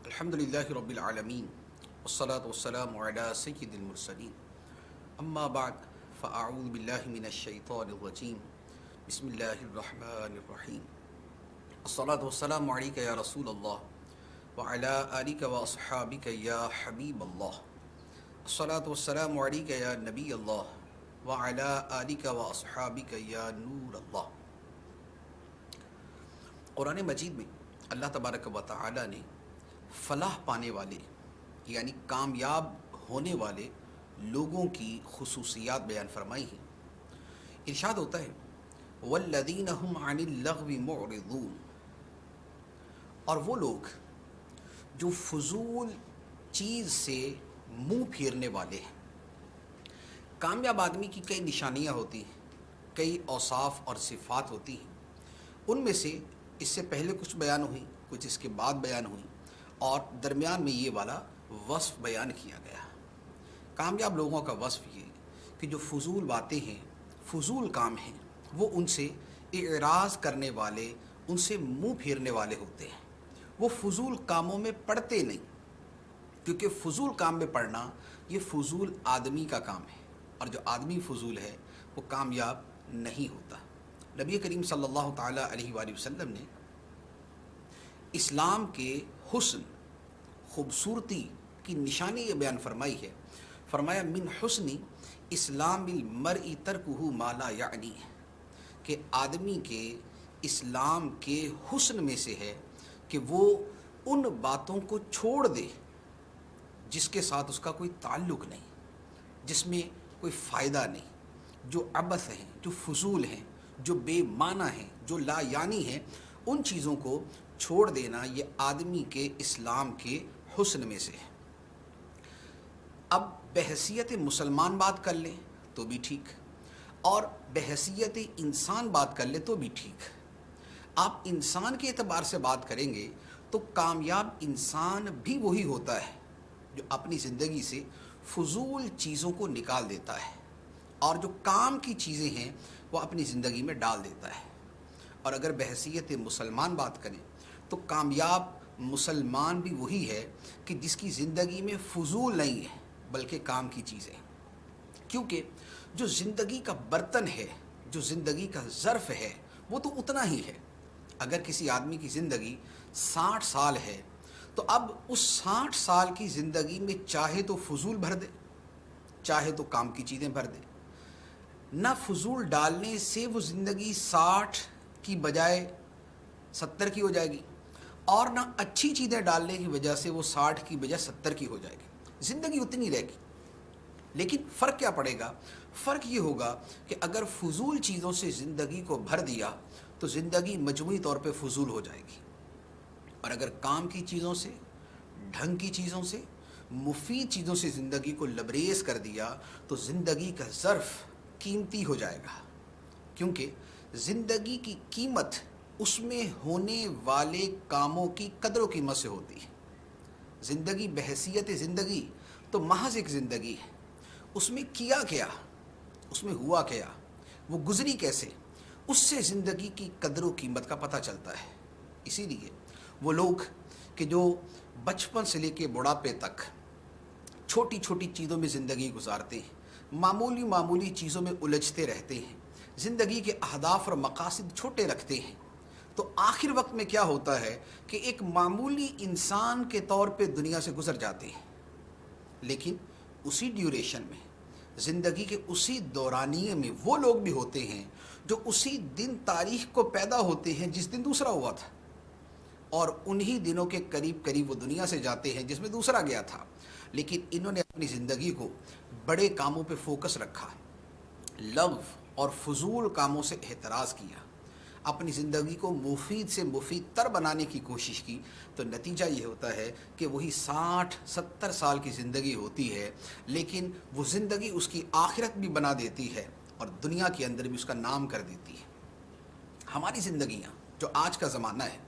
الحمد للہ رب العالمین والصلاة والسلام علی سید المرسلین اما بعد فاعوذ باللہ من الشیطان الرجیم بسم اللہ الرحمن الرحیم الصلاة والسلام علیک یا رسول اللہ وعلی آلک واصحابک یا حبیب اللہ الصلاة والسلام علیک یا نبی اللہ وعلی آلک واصحابک یا نور اللہ۔ قرآن مجید میں اللہ تبارک و تعالی نے فلاح پانے والے یعنی کامیاب ہونے والے لوگوں کی خصوصیات بیان فرمائی ہیں۔ ارشاد ہوتا ہے والذین هم عن اللغو معرضون، اور وہ لوگ جو فضول چیز سے منہ پھیرنے والے ہیں۔ کامیاب آدمی کی کئی نشانیاں ہوتی ہیں، کئی اوصاف اور صفات ہوتی ہیں، ان میں سے اس سے پہلے کچھ بیان ہوئی، کچھ اس کے بعد بیان ہوئی، اور درمیان میں یہ والا وصف بیان کیا گیا۔ کامیاب لوگوں کا وصف یہ کہ جو فضول باتیں ہیں، فضول کام ہیں، وہ ان سے اعراض کرنے والے، ان سے منہ پھیرنے والے ہوتے ہیں۔ وہ فضول کاموں میں پڑتے نہیں، کیونکہ فضول کام میں پڑنا یہ فضول آدمی کا کام ہے، اور جو آدمی فضول ہے وہ کامیاب نہیں ہوتا۔ نبی کریم صلی اللہ تعالیٰ علیہ وآلہ وسلم نے اسلام کے حسن، خوبصورتی کی نشانی یہ بیان فرمائی ہے۔ فرمایا من حسن اسلام المرء ترکہ ما لا یعنی، کہ آدمی کے اسلام کے حسن میں سے ہے کہ وہ ان باتوں کو چھوڑ دے جس کے ساتھ اس کا کوئی تعلق نہیں، جس میں کوئی فائدہ نہیں، جو عبث ہیں، جو فضول ہیں، جو بے معنی ہیں، جو لا یعنی ہیں، ان چیزوں کو چھوڑ دینا یہ آدمی کے اسلام کے حسن میں سے ہے۔ اب بحیثیت مسلمان بات کر لیں تو بھی ٹھیک، اور بحیثیت انسان بات کر لیں تو بھی ٹھیک۔ آپ انسان کے اعتبار سے بات کریں گے تو کامیاب انسان بھی وہی ہوتا ہے جو اپنی زندگی سے فضول چیزوں کو نکال دیتا ہے، اور جو کام کی چیزیں ہیں وہ اپنی زندگی میں ڈال دیتا ہے۔ اور اگر بحیثیت مسلمان بات کریں تو کامیاب مسلمان بھی وہی ہے کہ جس کی زندگی میں فضول نہیں ہے بلکہ کام کی چیزیں، کیونکہ جو زندگی کا برتن ہے، جو زندگی کا ظرف ہے، وہ تو اتنا ہی ہے۔ اگر کسی آدمی کی زندگی 60 سال ہے تو اب اس 60 سال کی زندگی میں چاہے تو فضول بھر دے، چاہے تو کام کی چیزیں بھر دے۔ نہ فضول ڈالنے سے وہ زندگی 60 کی بجائے 70 کی ہو جائے گی، اور نہ اچھی چیزیں ڈالنے کی وجہ سے وہ 60 کی بجائے 70 کی ہو جائے گی، زندگی اتنی رہے گی۔ لیکن فرق کیا پڑے گا؟ فرق یہ ہوگا کہ اگر فضول چیزوں سے زندگی کو بھر دیا تو زندگی مجموعی طور پہ فضول ہو جائے گی، اور اگر کام کی چیزوں سے، ڈھنگ کی چیزوں سے، مفید چیزوں سے زندگی کو لبریز کر دیا تو زندگی کا ظرف قیمتی ہو جائے گا، کیونکہ زندگی کی قیمت اس میں ہونے والے کاموں کی قدر و قیمت سے ہوتی ہے۔ زندگی بحیثیت زندگی تو محض ایک زندگی ہے، اس میں کیا کیا، اس میں ہوا کیا، وہ گزری کیسے، اس سے زندگی کی قدر و قیمت کا پتہ چلتا ہے۔ اسی لیے وہ لوگ کہ جو بچپن سے لے کے بڑھاپے تک چھوٹی چھوٹی چیزوں میں زندگی گزارتے ہیں، معمولی معمولی چیزوں میں الجھتے رہتے ہیں، زندگی کے اہداف اور مقاصد چھوٹے رکھتے ہیں، تو آخر وقت میں کیا ہوتا ہے کہ ایک معمولی انسان کے طور پہ دنیا سے گزر جاتے ہیں۔ لیکن اسی ڈیوریشن میں، زندگی کے اسی دورانیے میں وہ لوگ بھی ہوتے ہیں جو اسی دن تاریخ کو پیدا ہوتے ہیں جس دن دوسرا ہوا تھا، اور انہی دنوں کے قریب قریب وہ دنیا سے جاتے ہیں جس میں دوسرا گیا تھا۔ لیکن انہوں نے اپنی زندگی کو بڑے کاموں پہ فوکس رکھا، لغو اور فضول کاموں سے احتراز کیا، اپنی زندگی کو مفید سے مفید تر بنانے کی کوشش کی، تو نتیجہ یہ ہوتا ہے کہ وہی 60-70 سال کی زندگی ہوتی ہے، لیکن وہ زندگی اس کی آخرت بھی بنا دیتی ہے اور دنیا کے اندر بھی اس کا نام کر دیتی ہے۔ ہماری زندگیاں جو آج کا زمانہ ہے،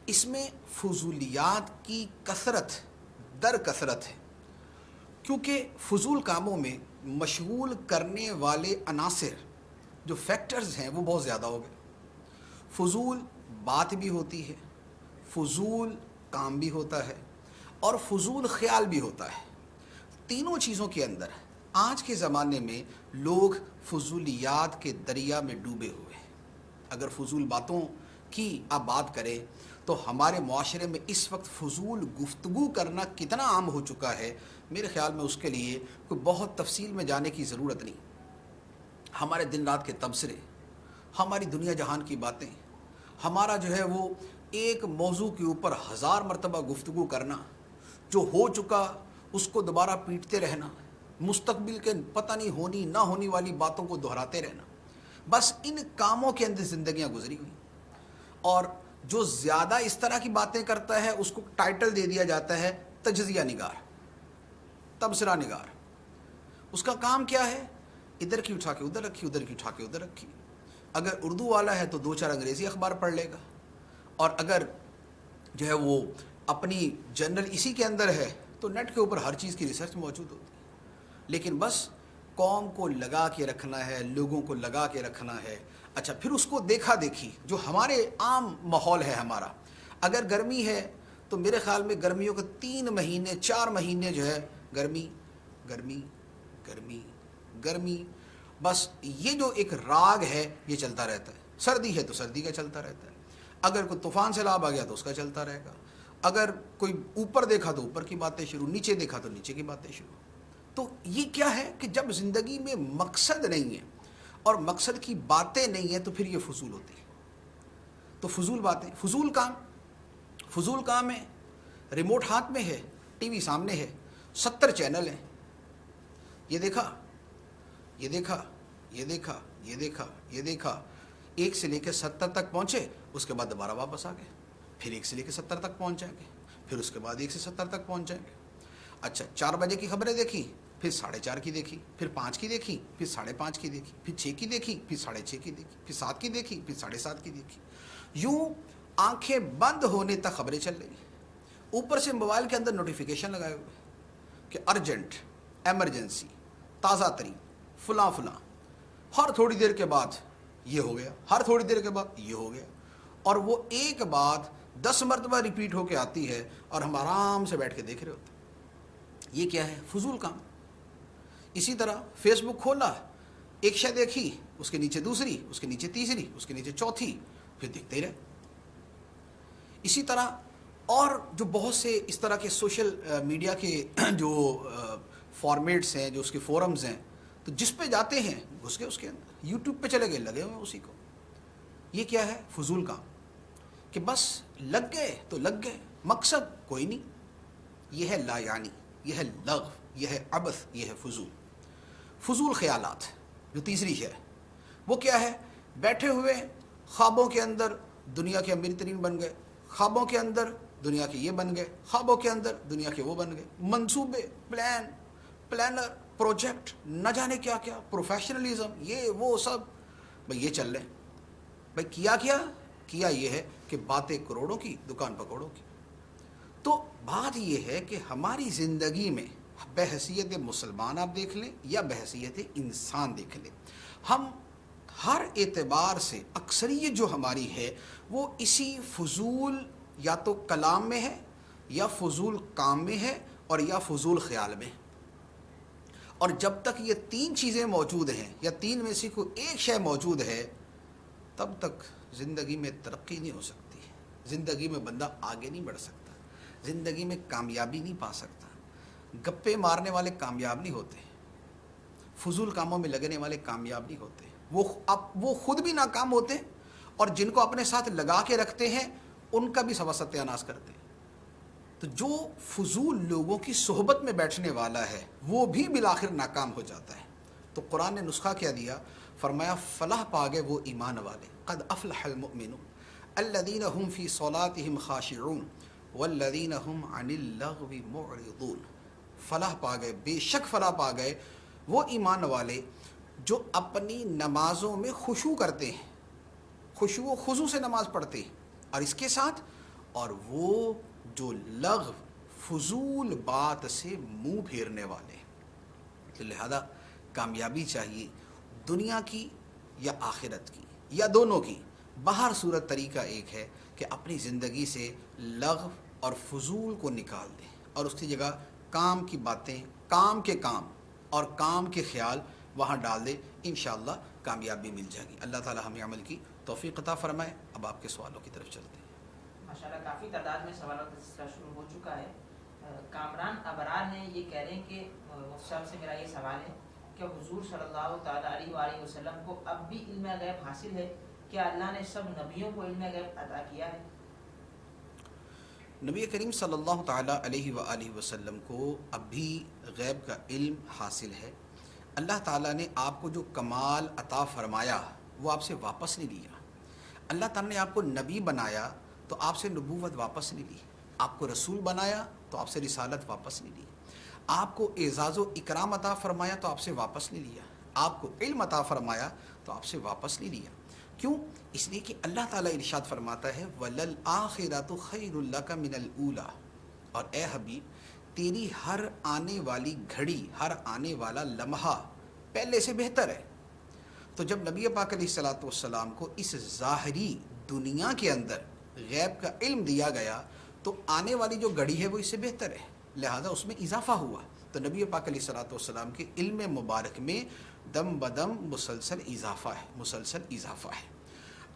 اس میں فضولیات کی کثرت در کثرت ہے، کیونکہ فضول کاموں میں مشغول کرنے والے عناصر، جو فیکٹرز ہیں، وہ بہت زیادہ ہو گئے۔ فضول بات بھی ہوتی ہے، فضول کام بھی ہوتا ہے، اور فضول خیال بھی ہوتا ہے. تینوں چیزوں کے اندر آج کے زمانے میں لوگ فضولیات کے دریا میں ڈوبے ہوئے ہیں. اگر فضول باتوں کی آپ بات کریں تو ہمارے معاشرے میں اس وقت فضول گفتگو کرنا کتنا عام ہو چکا ہے، میرے خیال میں اس کے لیے کوئی بہت تفصیل میں جانے کی ضرورت نہیں. ہمارے دن رات کے تبصرے، ہماری دنیا جہان کی باتیں، ہمارا جو ہے وہ ایک موضوع کے اوپر 1000 مرتبہ گفتگو کرنا، جو ہو چکا اس کو دوبارہ پیٹتے رہنا، مستقبل کے پتہ نہیں ہونی نہ ہونی والی باتوں کو دہراتے رہنا، بس ان کاموں کے اندر زندگیاں گزری ہوئی. اور جو زیادہ اس طرح کی باتیں کرتا ہے اس کو ٹائٹل دے دیا جاتا ہے تجزیہ نگار، تبصرہ نگار. اس کا کام کیا ہے؟ ادھر کی اٹھا کے ادھر رکھی، ادھر کی اٹھا کے ادھر رکھی. اگر اردو والا ہے تو 2-4 انگریزی اخبار پڑھ لے گا، اور اگر جو ہے وہ اپنی جنرل اسی کے اندر ہے تو نیٹ کے اوپر ہر چیز کی ریسرچ موجود ہوتی ہے. لیکن بس قوم کو لگا کے رکھنا ہے، لوگوں کو لگا کے رکھنا ہے. اچھا، پھر اس کو دیکھا دیکھی جو ہمارے عام ماحول ہے ہمارا، اگر گرمی ہے تو میرے خیال میں گرمیوں کے 3 مہینے 4 مہینے جو ہے گرمی گرمی گرمی گرمی، بس یہ جو ایک راگ ہے یہ چلتا رہتا ہے. سردی ہے تو سردی کا چلتا رہتا ہے، اگر کوئی طوفان سیلاب آ گیا تو اس کا چلتا رہے گا، اگر کوئی اوپر دیکھا تو اوپر کی باتیں شروع، نیچے دیکھا تو نیچے کی باتیں شروع. تو یہ کیا ہے کہ جب زندگی میں مقصد نہیں ہے اور مقصد کی باتیں نہیں ہیں تو پھر یہ فضول ہوتی ہے. تو فضول باتیں، فضول کام ہے. ریموٹ ہاتھ میں ہے، ٹی وی سامنے ہے، 70 چینل ہیں، یہ دیکھا یہ دیکھا یہ دیکھا یہ دیکھا یہ دیکھا، 1 سے لے کے 70 تک پہنچے، اس کے بعد دوبارہ واپس آ گئے، پھر 1 سے لے کے 70 تک پہنچ جائیں گے، پھر اس کے بعد 1 سے 70 تک پہنچ جائیں گے. اچھا، 4 بجے کی خبریں دیکھی، پھر 4:30 کی دیکھی، پھر 5 کی دیکھی، پھر 5:30 کی دیکھی، پھر 6 کی دیکھی، پھر 6:30 کی دیکھی، پھر 7 کی دیکھی، پھر 7:30 کی دیکھی. یوں آنکھیں بند ہونے تک خبریں چل رہی. اوپر سے موبائل کے اندر نوٹیفیکیشن لگائے ہوئے کہ ارجنٹ، ایمرجنسی، تازہ ترین، فلاں فلاں، ہر تھوڑی دیر کے بعد یہ ہو گیا، ہر تھوڑی دیر کے بعد یہ ہو گیا. اور وہ ایک بات 10 مرتبہ ریپیٹ ہو کے آتی ہے اور ہم آرام سے بیٹھ کے دیکھ رہے ہوتے ہیں. یہ کیا ہے؟ فضول کام. اسی طرح فیس بک کھولا، ایک شے دیکھی، اس کے نیچے دوسری، اس کے نیچے تیسری، اس کے نیچے چوتھی، پھر دیکھتے ہی رہے. اسی طرح اور جو بہت سے اس طرح کے سوشل میڈیا کے جو فارمیٹس ہیں، جو اس کے فورمز ہیں، تو جس پہ جاتے ہیں گھس گئے اس کے اندر، یوٹیوب پہ چلے گئے، لگے ہوئے اسی کو. یہ کیا ہے؟ فضول کام، کہ بس لگ گئے تو لگ گئے، مقصد کوئی نہیں. یہ ہے لا یعنی، یہ ہے لغو، یہ ہے عبث، یہ ہے فضول. فضول خیالات جو تیسری ہے وہ کیا ہے؟ بیٹھے ہوئے خوابوں کے اندر دنیا کے امیر ترین بن گئے، خوابوں کے اندر دنیا کے یہ بن گئے، خوابوں کے اندر دنیا کے وہ بن گئے، منصوبے، پلانر، پروجیکٹ، نہ جانے کیا کیا، پروفیشنلزم، یہ وہ سب بھئی یہ چل رہے ہیں. بھئی کیا یہ ہے کہ باتیں کروڑوں کی، دکان پکوڑوں کی. تو بات یہ ہے کہ ہماری زندگی میں بحیثیت مسلمان آپ دیکھ لیں یا بحیثیت انسان دیکھ لیں، ہم ہر اعتبار سے اکثریت جو ہماری ہے وہ اسی فضول یا تو کلام میں ہے، یا فضول کام میں ہے، اور یا فضول خیال میں. اور جب تک یہ 3 چیزیں موجود ہیں یا 3 میں سے کوئی ایک شے موجود ہے تب تک زندگی میں ترقی نہیں ہو سکتی، زندگی میں بندہ آگے نہیں بڑھ سکتا، زندگی میں کامیابی نہیں پا سکتا. گپے مارنے والے کامیاب نہیں ہوتے، فضول کاموں میں لگنے والے کامیاب نہیں ہوتے. وہ خود بھی ناکام ہوتے ہیں اور جن کو اپنے ساتھ لگا کے رکھتے ہیں ان کا بھی ستیہ ناش کرتے ہیں. تو جو فضول لوگوں کی صحبت میں بیٹھنے والا ہے وہ بھی بالآخر ناکام ہو جاتا ہے. تو قرآن نے نسخہ کیا دیا؟ فرمایا فلاح پا گئے وہ ایمان والے، قد افلح المؤمنون الذین هم فی صلاتهم خاشعون والذین هم عن اللغو معرضون. فلاح پا گئے، بے شک فلاح پا گئے وہ ایمان والے جو اپنی نمازوں میں خشوع کرتے ہیں، خشوع و خضوع سے نماز پڑھتے ہیں، اور اس کے ساتھ اور وہ جو لغو، فضول بات سے منہ پھیرنے والے. تو لہذا کامیابی چاہیے دنیا کی یا آخرت کی یا دونوں کی. باہر صورت طریقہ ایک ہے کہ اپنی زندگی سے لغو اور فضول کو نکال دیں، اور اس کی جگہ کام کی باتیں، کام کے کام اور کام کے خیال وہاں ڈال دے، انشاءاللہ کامیابی مل جائے گی۔ اللہ تعالی ہمیں عمل کی توفیق عطا فرمائے۔ اب آپ کے سوالوں کی طرف چلتے ہیں۔ ماشاءاللہ کافی تعداد میں سوالات کا سلسلہ شروع ہو چکا ہے۔ کامران ابرار نے یہ کہہ رہے ہیں کہ مفتی صاحب سے میرا یہ سوال ہے کہ حضور صلی اللہ تعالیٰ علیہ وآلہ وسلم کو اب بھی علم غیب حاصل ہے؟ کیا اللہ نے سب نبیوں کو علم غیب عطا کیا ہے؟ نبی کریم صلی اللہ تعالیٰ علیہ وآلہ وسلم کو اب بھی غیب کا علم حاصل ہے۔ اللہ تعالیٰ نے آپ کو جو کمال عطا فرمایا وہ آپ سے واپس نہیں لیا۔ اللہ تعالیٰ نے آپ کو نبی بنایا تو آپ سے نبوت واپس نہیں لی، آپ کو رسول بنایا تو آپ سے رسالت واپس نہیں لی، آپ کو اعزاز و اکرام عطا فرمایا تو آپ سے واپس نہیں لیا، آپ کو علم عطا فرمایا تو آپ سے واپس نہیں لیا۔ کیوں؟ اس لیے کہ اللہ تعالیٰ ارشاد فرماتا ہے وَلَلْآخِرَةُ خَيْرٌ لَكَ مِنَ الْأُولَىٰ، اور اے حبیب تیری ہر آنے والی گھڑی، ہر آنے والا لمحہ پہلے سے بہتر ہے۔ تو جب نبی پاک علیہ الصلوۃ والسلام کو اس ظاہری دنیا کے اندر غیب کا علم دیا گیا تو آنے والی جو گھڑی ہے وہ اس سے بہتر ہے، لہذا اس میں اضافہ ہوا۔ تو نبی پاک علیہ الصلوۃ والسلام کے علم مبارک میں دم بدم مسلسل اضافہ ہے، مسلسل اضافہ ہے۔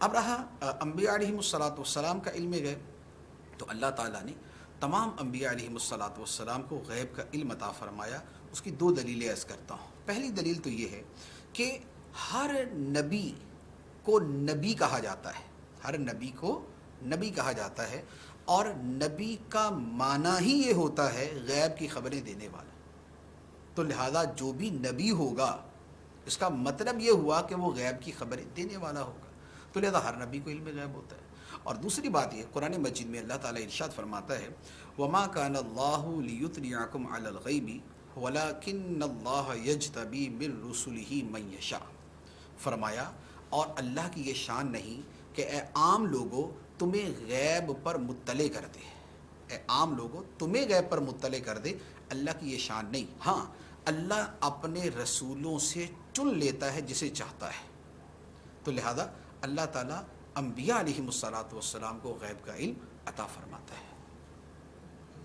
اب رہا انبیاء علیہم الصلوۃ والسلام کا علم غیب، تو اللہ تعالیٰ نے تمام انبیاء علیہم الصلوۃ والسلام کو غیب کا علم عطا فرمایا۔ اس کی دو دلیلیں عرض کرتا ہوں۔ پہلی دلیل تو یہ ہے کہ ہر نبی کو نبی کہا جاتا ہے، ہر نبی کو نبی کہا جاتا ہے، اور نبی کا معنی ہی یہ ہوتا ہے غیب کی خبریں دینے والا۔ تو لہذا جو بھی نبی ہوگا اس کا مطلب یہ ہوا کہ وہ غیب کی خبریں دینے والا ہوگا، تو لہذا ہر نبی کو علم غیب ہوتا ہے۔ اور دوسری بات یہ، قرآن مجید میں اللہ تعالیٰ ارشاد فرماتا ہے وَمَا كَانَ اللَّهُ لِيُطْلِعَكُمْ عَلَى الْغَيْبِ وَلَكِنَّ اللَّهَ يَجْتَبِي مِن رُّسُلِهِ مَن يَشَاءُ، فرمایا اور اللہ کی یہ شان نہیں کہ اے عام لوگوں تمہیں غیب پر مطلع کر دے، اے عام لوگوں تمہیں غیب پر مطلع کر دے، اللہ کی یہ شان نہیں۔ ہاں اللہ اپنے رسولوں سے چن لیتا ہے جسے چاہتا ہے، تو لہذا اللہ تعالیٰ انبیاء علیہم الصلوۃ والسلام کو غیب کا علم عطا فرماتا ہے۔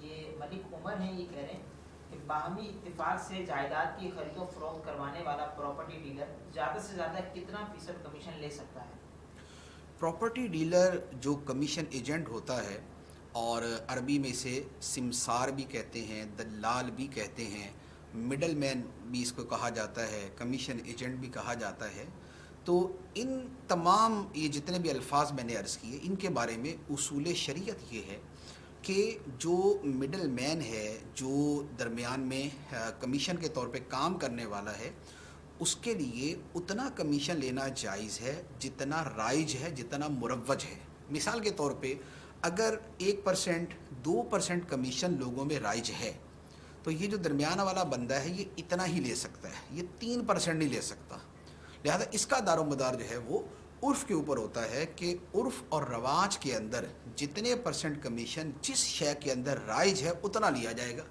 یہ ملک عمر ہیں، یہ کہہ رہے ہیں کہ باہمی اتفاق سے جائیداد کی خرید و فروخت کروانے والا پراپرٹی ڈیلر زیادہ سے زیادہ کتنا فیصد کمیشن لے سکتا ہے؟ پراپرٹی ڈیلر جو کمیشن ایجنٹ ہوتا ہے، اور عربی میں اسے سمسار بھی کہتے ہیں، دلال بھی کہتے ہیں، مڈل مین بھی اس کو کہا جاتا ہے، کمیشن ایجنٹ بھی کہا جاتا ہے، تو ان تمام یہ جتنے بھی الفاظ میں نے عرض کیے ان کے بارے میں اصول شریعت یہ ہے کہ جو مڈل مین ہے، جو درمیان میں کمیشن کے طور پہ کام کرنے والا ہے، اس کے لیے اتنا کمیشن لینا جائز ہے جتنا رائج ہے، جتنا مروج ہے۔ مثال کے طور پہ اگر 1%، 2% کمیشن لوگوں میں رائج ہے تو یہ جو درمیانہ والا بندہ ہے یہ اتنا ہی لے سکتا ہے، یہ 3% نہیں لے سکتا۔ لہذا اس کا دار و مدار جو ہے وہ عرف کے اوپر ہوتا ہے کہ عرف اور رواج کے اندر جتنے % کمیشن جس شے کے اندر رائج ہے اتنا لیا جائے گا۔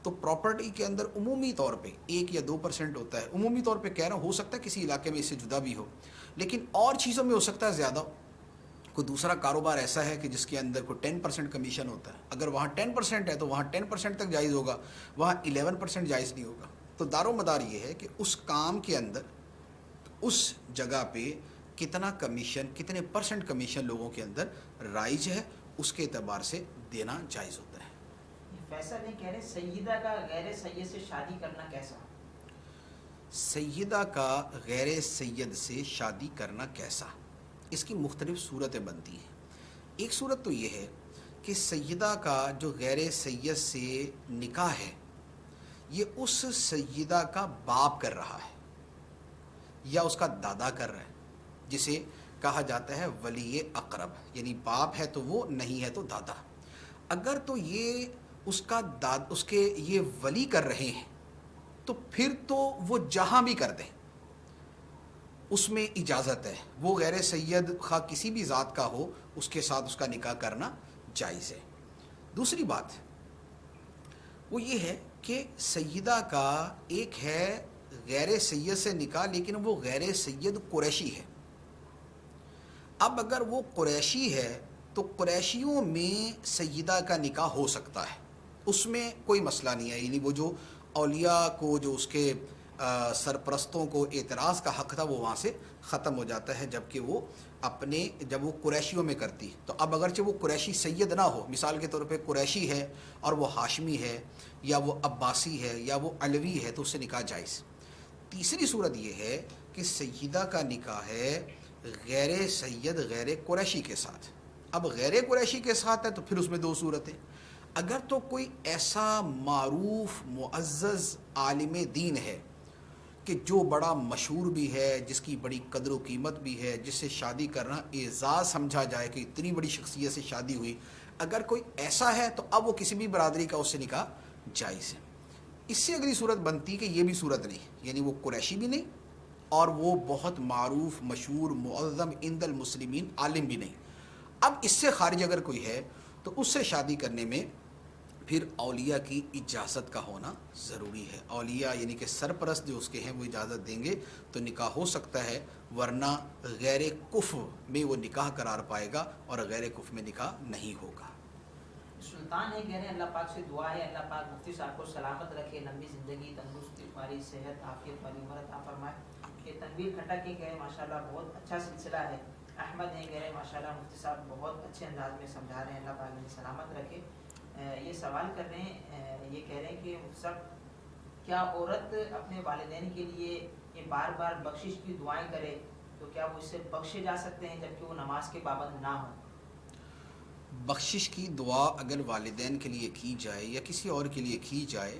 تو پراپرٹی کے اندر عمومی طور پہ 1 یا 2% ہوتا ہے، عمومی طور پہ کہہ رہا ہوں، ہو سکتا ہے کسی علاقے میں اس سے جدا بھی ہو، لیکن اور چیزوں میں ہو سکتا ہے زیادہ ہو۔ کوئی دوسرا کاروبار ایسا ہے کہ جس کے اندر کوئی 10% کمیشن ہوتا ہے، اگر وہاں 10% ہے تو وہاں 10% تک جائز ہوگا، وہاں 11% جائز نہیں ہوگا۔ تو دار و مدار یہ ہے کہ اس کام کے اندر اس جگہ پہ کتنا کمیشن، کتنے % کمیشن لوگوں کے اندر رائج ہے، اس کے اعتبار سے دینا جائز ہوتا ہے۔ فیصل نے کہہ رہے سیدہ کا غیر سید سے شادی کرنا کیسا؟ سیدہ کا غیر سید سے شادی کرنا کیسا؟ اس کی مختلف صورتیں بنتی ہیں۔ ایک صورت تو یہ ہے کہ سیدہ کا جو غیر سید سے نکاح ہے یہ اس سیدہ کا باپ کر رہا ہے یا اس کا دادا کر رہا ہے، جسے کہا جاتا ہے ولی اقرب، یعنی باپ ہے تو وہ، نہیں ہے تو دادا۔ اگر تو یہ اس کے یہ ولی کر رہے ہیں تو پھر تو وہ جہاں بھی کر دیں اس میں اجازت ہے، وہ غیر سید خواہ کسی بھی ذات کا ہو اس کے ساتھ اس کا نکاح کرنا جائز ہے۔ دوسری بات وہ یہ ہے کہ سیدہ کا ایک ہے غیر سید سے نکاح، لیکن وہ غیر سید قریشی ہے۔ اب اگر وہ قریشی ہے تو قریشیوں میں سیدہ کا نکاح ہو سکتا ہے، اس میں کوئی مسئلہ نہیں ہے، یعنی وہ جو اولیاء کو جو اس کے سرپرستوں کو اعتراض کا حق تھا وہ وہاں سے ختم ہو جاتا ہے، جبکہ وہ اپنے جب وہ قریشیوں میں کرتی تو اب اگرچہ وہ قریشی سید نہ ہو، مثال کے طور پہ قریشی ہے اور وہ ہاشمی ہے یا وہ عباسی ہے یا وہ علوی ہے تو اس سے نکاح جائز۔ تیسری صورت یہ ہے کہ سیدہ کا نکاح ہے غیر سید غیر قریشی کے ساتھ۔ اب غیر قریشی کے ساتھ ہے تو پھر اس میں دو صورتیں، اگر تو کوئی ایسا معروف معزز عالم دین ہے کہ جو بڑا مشہور بھی ہے، جس کی بڑی قدر و قیمت بھی ہے، جس سے شادی کرنا اعزاز سمجھا جائے کہ اتنی بڑی شخصیت سے شادی ہوئی، اگر کوئی ایسا ہے تو اب وہ کسی بھی برادری کا اس سے نکاح جائز ہے۔ اس سے اگلی صورت بنتی کہ یہ بھی صورت نہیں، یعنی وہ قریشی بھی نہیں اور وہ بہت معروف مشہور معظم عند المسلمین عالم بھی نہیں۔ اب اس سے خارج اگر کوئی ہے تو اس سے شادی کرنے میں پھر اولیاء کی اجازت کا ہونا ضروری ہے۔ اولیاء یعنی کہ سرپرست جو اس کے ہیں وہ اجازت دیں گے تو نکاح ہو سکتا ہے، ورنہ غیر کفر میں وہ نکاح قرار پائے گا اور غیر کفر میں نکاح نہیں ہوگا۔ سلطان ہے، کہہ رہے ہیں اللہ پاک سے دعا ہے اللہ پاک مفتی صاحب کو سلامت رکھے، لمبی زندگی، تندرستی، ہماری صحت، عافیت والی عمر عطا فرمائے۔ یہ تنویر کھٹا کے کہہ رہے ہیں ماشاءاللہ بہت اچھا سلسلہ ہے۔ احمد ہیں، کہہ رہے ہیں ماشاءاللہ مفتی صاحب بہت اچھے انداز میں سمجھا رہے ہیں، اللہ پاک انہیں سلامت رکھے۔ یہ سوال کر رہے ہیں، یہ کہہ رہے ہیں کہ مفتی صاحب کیا عورت اپنے والدین کے لیے یہ بار بار بخشش کی دعائیں کرے تو کیا وہ اس سے بخشے جا سکتے ہیں جبکہ وہ نماز کے پابند نہ ہوں؟ بخشش کی دعا اگر والدین کے لیے کی جائے یا کسی اور کے لیے کی جائے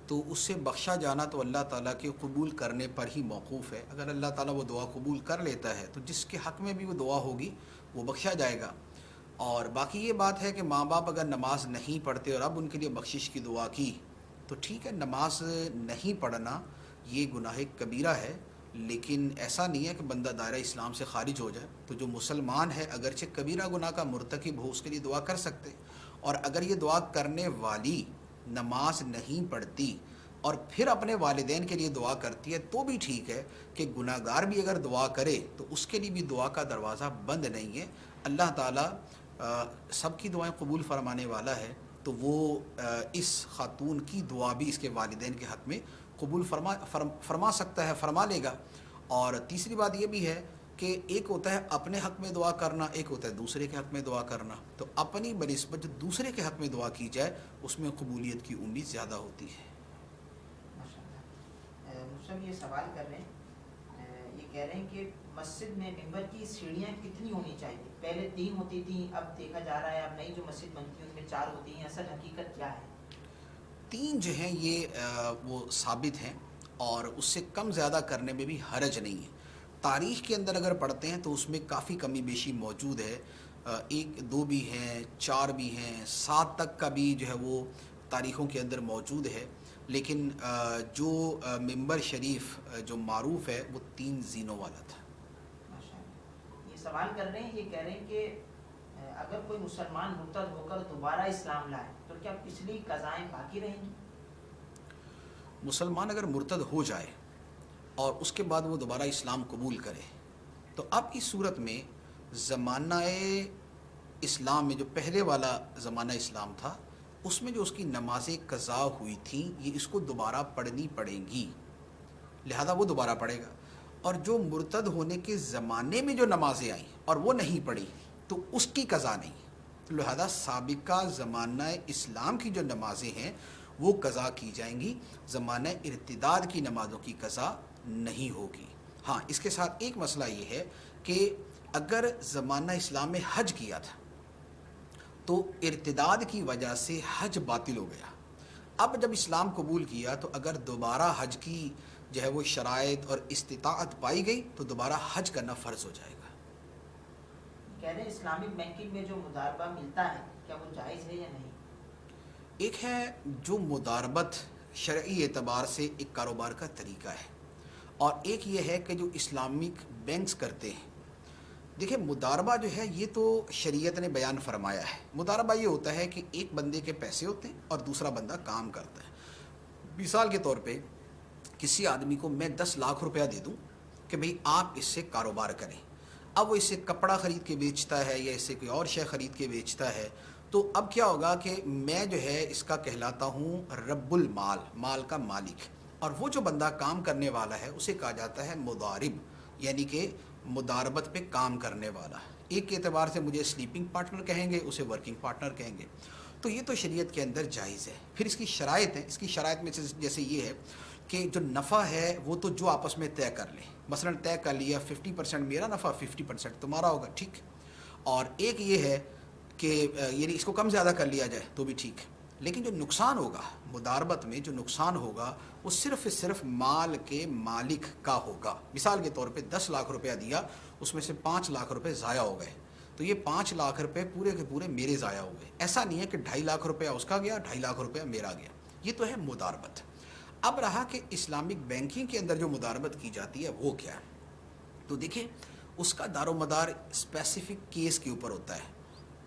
تو اس سے بخشا جانا تو اللہ تعالیٰ کے قبول کرنے پر ہی موقوف ہے۔ اگر اللہ تعالیٰ وہ دعا قبول کر لیتا ہے تو جس کے حق میں بھی وہ دعا ہوگی وہ بخشا جائے گا۔ اور باقی یہ بات ہے کہ ماں باپ اگر نماز نہیں پڑھتے اور اب ان کے لیے بخشش کی دعا کی تو ٹھیک ہے، نماز نہیں پڑھنا یہ گناہ کبیرہ ہے، لیکن ایسا نہیں ہے کہ بندہ دائرہ اسلام سے خارج ہو جائے۔ تو جو مسلمان ہے اگرچہ کبیرہ گناہ کا مرتکب ہو اس کے لیے دعا کر سکتے، اور اگر یہ دعا کرنے والی نماز نہیں پڑھتی اور پھر اپنے والدین کے لیے دعا کرتی ہے تو بھی ٹھیک ہے کہ گناہ گار بھی اگر دعا کرے تو اس کے لیے بھی دعا کا دروازہ بند نہیں ہے۔ اللہ تعالیٰ سب کی دعائیں قبول فرمانے والا ہے، تو وہ اس خاتون کی دعا بھی اس کے والدین کے حق میں قبول فرما سکتا ہے، فرما لے گا۔ اور تیسری بات یہ بھی ہے کہ ایک ہوتا ہے اپنے حق میں دعا کرنا، ایک ہوتا ہے دوسرے کے حق میں دعا کرنا، تو اپنی بنسبت جو دوسرے کے حق میں دعا کی جائے اس میں قبولیت کی امید زیادہ ہوتی ہے۔ مجھ سے یہ سوال کر رہے ہیں، یہ کہہ رہے ہیں کہ مسجد میں ممبر کی سیڑھیاں کتنی ہونی چاہیے؟ پہلے 3 ہوتی تھیں، اب دیکھا جا رہا ہے اب نئی جو مسجد بنتی ہے ان میں 4 ہوتی ہیں، اصل حقیقت کیا ہے؟ 3 جو ہیں یہ وہ ثابت ہیں اور اس سے کم زیادہ کرنے میں بھی حرج نہیں ہے۔ تاریخ کے اندر اگر پڑھتے ہیں تو اس میں کافی کمی بیشی موجود ہے، 1 2 بھی ہیں، 4 بھی ہیں، 7 تک کا بھی جو ہے وہ تاریخوں کے اندر موجود ہے، لیکن جو ممبر شریف جو معروف ہے وہ 3 زینوں والا تھا۔ یہ سوال کر رہے ہیں، یہ کہہ رہے ہیں کہ اگر کوئی مسلمان مرتد ہو کر دوبارہ اسلام لائے تو کیا پچھلی قضائیں باقی رہیں گی؟ مسلمان اگر مرتد ہو جائے اور اس کے بعد وہ دوبارہ اسلام قبول کرے تو اب اس صورت میں زمانہ اسلام میں جو پہلے والا زمانہ اسلام تھا اس میں جو اس کی نمازیں قضا ہوئی تھیں یہ اس کو دوبارہ پڑھنی پڑیں گی، لہذا وہ دوبارہ پڑھے گا۔ اور جو مرتد ہونے کے زمانے میں جو نمازیں آئیں اور وہ نہیں پڑھی تو اس کی قضا نہیں، لہذا سابقہ زمانہ اسلام کی جو نمازیں ہیں وہ قضا کی جائیں گی، زمانہ ارتداد کی نمازوں کی قضا نہیں ہوگی۔ ہاں، اس کے ساتھ ایک مسئلہ یہ ہے کہ اگر زمانہ اسلام میں حج کیا تھا تو ارتداد کی وجہ سے حج باطل ہو گیا، اب جب اسلام قبول کیا تو اگر دوبارہ حج کی جو ہے وہ شرائط اور استطاعت پائی گئی تو دوبارہ حج کرنا فرض ہو جائے گا۔ کہہ رہے ہیں اسلامک بینکنگ میں جو مضاربہ ملتا ہے کیا وہ جائز ہے یا نہیں؟ ایک ہے جو مضاربت شرعی اعتبار سے ایک کاروبار کا طریقہ ہے، اور ایک یہ ہے کہ جو اسلامک بینکس کرتے ہیں۔ دیکھیں، مضاربہ جو ہے یہ تو شریعت نے بیان فرمایا ہے۔ مضاربہ یہ ہوتا ہے کہ ایک بندے کے پیسے ہوتے ہیں اور دوسرا بندہ کام کرتا ہے۔ مثال کے طور پہ کسی آدمی کو میں 10 لاکھ روپیہ دے دوں کہ بھئی آپ اس سے کاروبار کریں، اب وہ اس سے کپڑا خرید کے بیچتا ہے یا اس سے کوئی اور شے خرید کے بیچتا ہے، تو اب کیا ہوگا کہ میں جو ہے اس کا کہلاتا ہوں رب المال، مال کا مالک، اور وہ جو بندہ کام کرنے والا ہے اسے کہا جاتا ہے مضارب، یعنی کہ مداربت پہ کام کرنے والا۔ ایک اعتبار سے مجھے سلیپنگ پارٹنر کہیں گے، اسے ورکنگ پارٹنر کہیں گے۔ تو یہ تو شریعت کے اندر جائز ہے۔ پھر اس کی شرائط ہیں، اس کی شرائط میں سے جیسے یہ ہے کہ جو نفع ہے وہ تو جو آپس میں طے کر لیں، مثلا طے کر لیا 50% میرا نفع 50% تمہارا ہوگا، ٹھیک۔ اور ایک یہ ہے کہ یعنی اس کو کم زیادہ کر لیا جائے تو بھی ٹھیک، لیکن جو نقصان ہوگا مداربت میں، جو نقصان ہوگا وہ صرف مال کے مالک کا ہوگا۔ مثال کے طور پہ 10 لاکھ روپیہ دیا، اس میں سے 5 لاکھ روپے ضائع ہو گئے، تو یہ 5 لاکھ روپے پورے کے پورے میرے ضائع ہوئے۔ ایسا نہیں ہے کہ 2.5 لاکھ روپیہ اس کا گیا، 2.5 لاکھ روپیہ میرا گیا، یہ تو ہے مداربت۔ اب رہا کہ اسلامک بینکنگ کے اندر جو مداربت کی جاتی ہے وہ کیا ہے، تو دیکھیں اس کا دار و مدار اسپیسیفک کیس کے اوپر ہوتا ہے،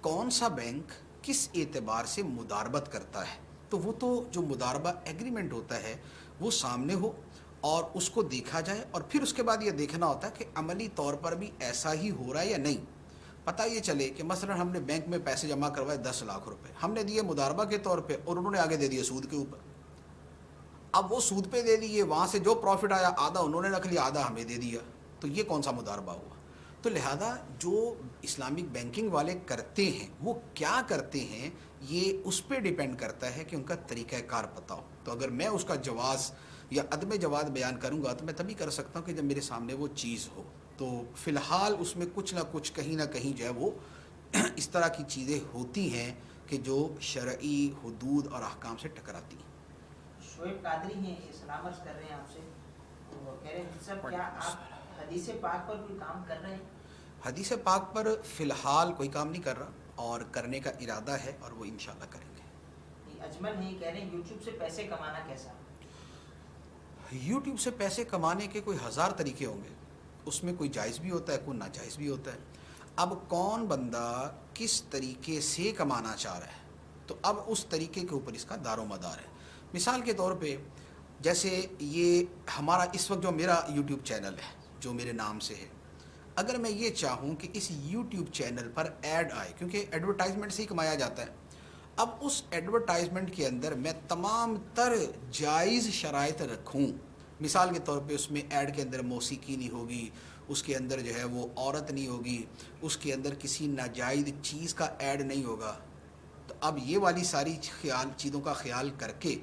کون سا بینک کس اعتبار سے مداربت کرتا ہے۔ تو وہ تو جو مداربہ ایگریمنٹ ہوتا ہے وہ سامنے ہو اور اس کو دیکھا جائے، اور پھر اس کے بعد یہ دیکھنا ہوتا ہے کہ عملی طور پر بھی ایسا ہی ہو رہا ہے یا نہیں۔ پتہ یہ چلے کہ مثلا ہم نے بینک میں پیسے جمع کروائے 10 لاکھ روپے، ہم نے دیے مداربہ کے طور پہ اور انہوں نے آگے دے دیے سود کے اوپر، اب وہ سود پہ دے دیے، وہاں سے جو پروفٹ آیا آدھا انہوں نے رکھ لیا آدھا ہمیں دے دیا، تو یہ کون سا مداربہ ہوا۔ تو لہذا جو اسلامک بینکنگ والے کرتے ہیں وہ کیا کرتے ہیں یہ اس پہ ڈیپینڈ کرتا ہے کہ ان کا طریقہ کار پتہ ہو۔ تو اگر میں اس کا جواز یا عدم جواز بیان کروں گا تو میں تبھی کر سکتا ہوں کہ جب میرے سامنے وہ چیز ہو۔ تو فی الحال اس میں کچھ نہ کچھ کہیں نہ کہیں جو ہے وہ اس طرح کی چیزیں ہوتی ہیں کہ جو شرعی حدود اور احکام سے ٹکراتی ہیں۔ شعیب قادری ہیں، یہ سلام عرض کر رہے ہیں آپ سے، وہ کہہ رہے ہیں سر کیا آپ حدیث پاک پر کوئی کام کر رہے ہیں؟ حدیث پاک پر فی الحال کوئی کام نہیں کر رہا اور کرنے کا ارادہ ہے اور وہ انشاءاللہ کریں گے۔ اجمل نہیں کہہ رہے ہیں یوٹیوب سے پیسے کمانا کیسا؟ یوٹیوب سے پیسے کمانے کے کوئی 1000 طریقے ہوں گے، اس میں کوئی جائز بھی ہوتا ہے کوئی ناجائز بھی ہوتا ہے۔ اب کون بندہ کس طریقے سے کمانا چاہ رہا ہے تو اب اس طریقے کے اوپر اس کا دار و مدار ہے۔ مثال کے طور پہ جیسے یہ ہمارا اس وقت جو میرا یوٹیوب چینل ہے جو میرے نام سے ہے، اگر میں یہ چاہوں کہ اس یوٹیوب چینل پر ایڈ آئے، کیونکہ ایڈورٹائزمنٹ سے ہی کمایا جاتا ہے، اب اس ایڈورٹائزمنٹ کے اندر میں تمام تر جائز شرائط رکھوں، مثال کے طور پہ اس میں ایڈ کے اندر موسیقی نہیں ہوگی، اس کے اندر جو ہے وہ عورت نہیں ہوگی، اس کے اندر کسی ناجائز چیز کا ایڈ نہیں ہوگا، تو اب یہ والی ساری چیزوں کا خیال کر کے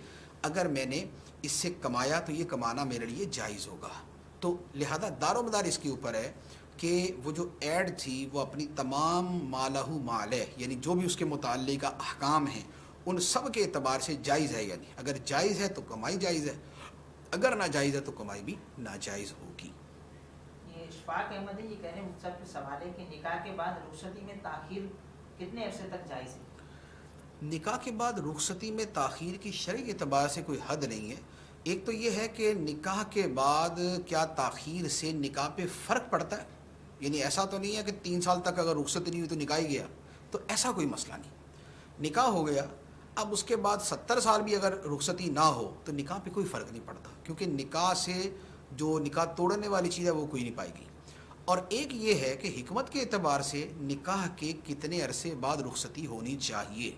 اگر میں نے اس سے کمایا تو یہ کمانا میرے لیے جائز ہوگا۔ تو لہذا دار و مدار اس کے اوپر ہے کہ وہ جو ایڈ تھی وہ اپنی تمام مالہ مالہ یعنی جو بھی اس کے متعلق احکام ہیں ان سب کے اعتبار سے جائز ہے، یعنی اگر جائز ہے تو کمائی جائز ہے، اگر ناجائز ہے تو کمائی بھی ناجائز ہوگی۔ یہ اشفاق احمد یہ کہہ رہے ہیں مجھ سے سوال ہے کہ نکاح کے بعد رخصتی میں تاخیر کتنے عرصے تک جائز ہے؟ نکاح کے بعد رخصتی میں تاخیر کی شرعی اعتبار سے کوئی حد نہیں ہے۔ ایک تو یہ ہے کہ نکاح کے بعد کیا تاخیر سے نکاح پہ فرق پڑتا ہے، یعنی ایسا تو نہیں ہے کہ 3 سال تک اگر رخصت نہیں ہوئی تو نکاح ہی گیا، تو ایسا کوئی مسئلہ نہیں۔ نکاح ہو گیا، اب اس کے بعد 70 سال بھی اگر رخصتی نہ ہو تو نکاح پہ کوئی فرق نہیں پڑتا، کیونکہ نکاح سے جو نکاح توڑنے والی چیز ہے وہ کوئی نہیں پائے گی۔ اور ایک یہ ہے کہ حکمت کے اعتبار سے نکاح کے کتنے عرصے بعد رخصتی ہونی چاہیے،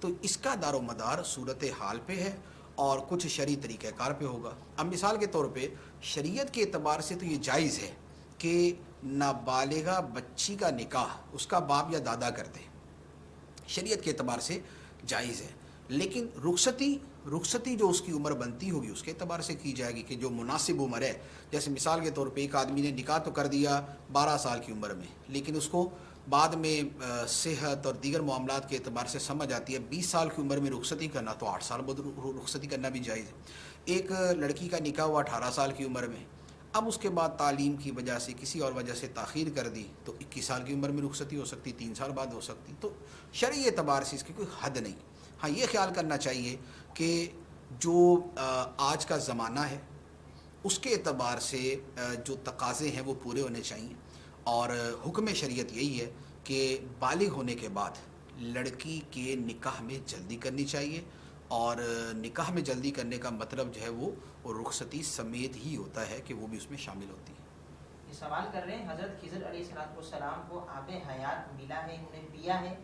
تو اس کا دار و مدار صورت حال پہ ہے اور کچھ شرعی طریقہ کار پہ ہوگا۔ اب مثال کے طور پہ شریعت کے اعتبار سے تو یہ جائز ہے کہ نابالغہ بچی کا نکاح اس کا باپ یا دادا کر دے، شریعت کے اعتبار سے جائز ہے، لیکن رخصتی جو اس کی عمر بنتی ہوگی اس کے اعتبار سے کی جائے گی کہ جو مناسب عمر ہے۔ جیسے مثال کے طور پہ ایک آدمی نے نکاح تو کر دیا 12 سال کی عمر میں، لیکن اس کو بعد میں صحت اور دیگر معاملات کے اعتبار سے سمجھ آتی ہے 20 سال کی عمر میں رخصتی کرنا، تو 8 سال بعد رخصتی کرنا بھی جائز ہے۔ ایک لڑکی کا نکاح ہوا 18 سال کی عمر میں، اب اس کے بعد تعلیم کی وجہ سے کسی اور وجہ سے تاخیر کر دی تو 21 سال کی عمر میں رخصتی ہو سکتی، 3 سال بعد ہو سکتی، تو شرعی اعتبار سے اس کی کوئی حد نہیں۔ ہاں یہ خیال کرنا چاہیے کہ جو آج کا زمانہ ہے اس کے اعتبار سے جو تقاضے ہیں وہ پورے ہونے چاہیے، اور حکم شریعت یہی ہے کہ بالغ ہونے کے بعد لڑکی کے نکاح میں جلدی کرنی چاہیے، اور نکاح میں جلدی کرنے کا مطلب جو ہے وہ رخصتی سمیت ہی ہوتا ہے کہ وہ بھی اس میں شامل ہوتی ہے۔ یہ سوال کر رہے ہیں حضرت خضر علیہ السلام کو آب حیات ملا ہے، انہیں پیا ہے،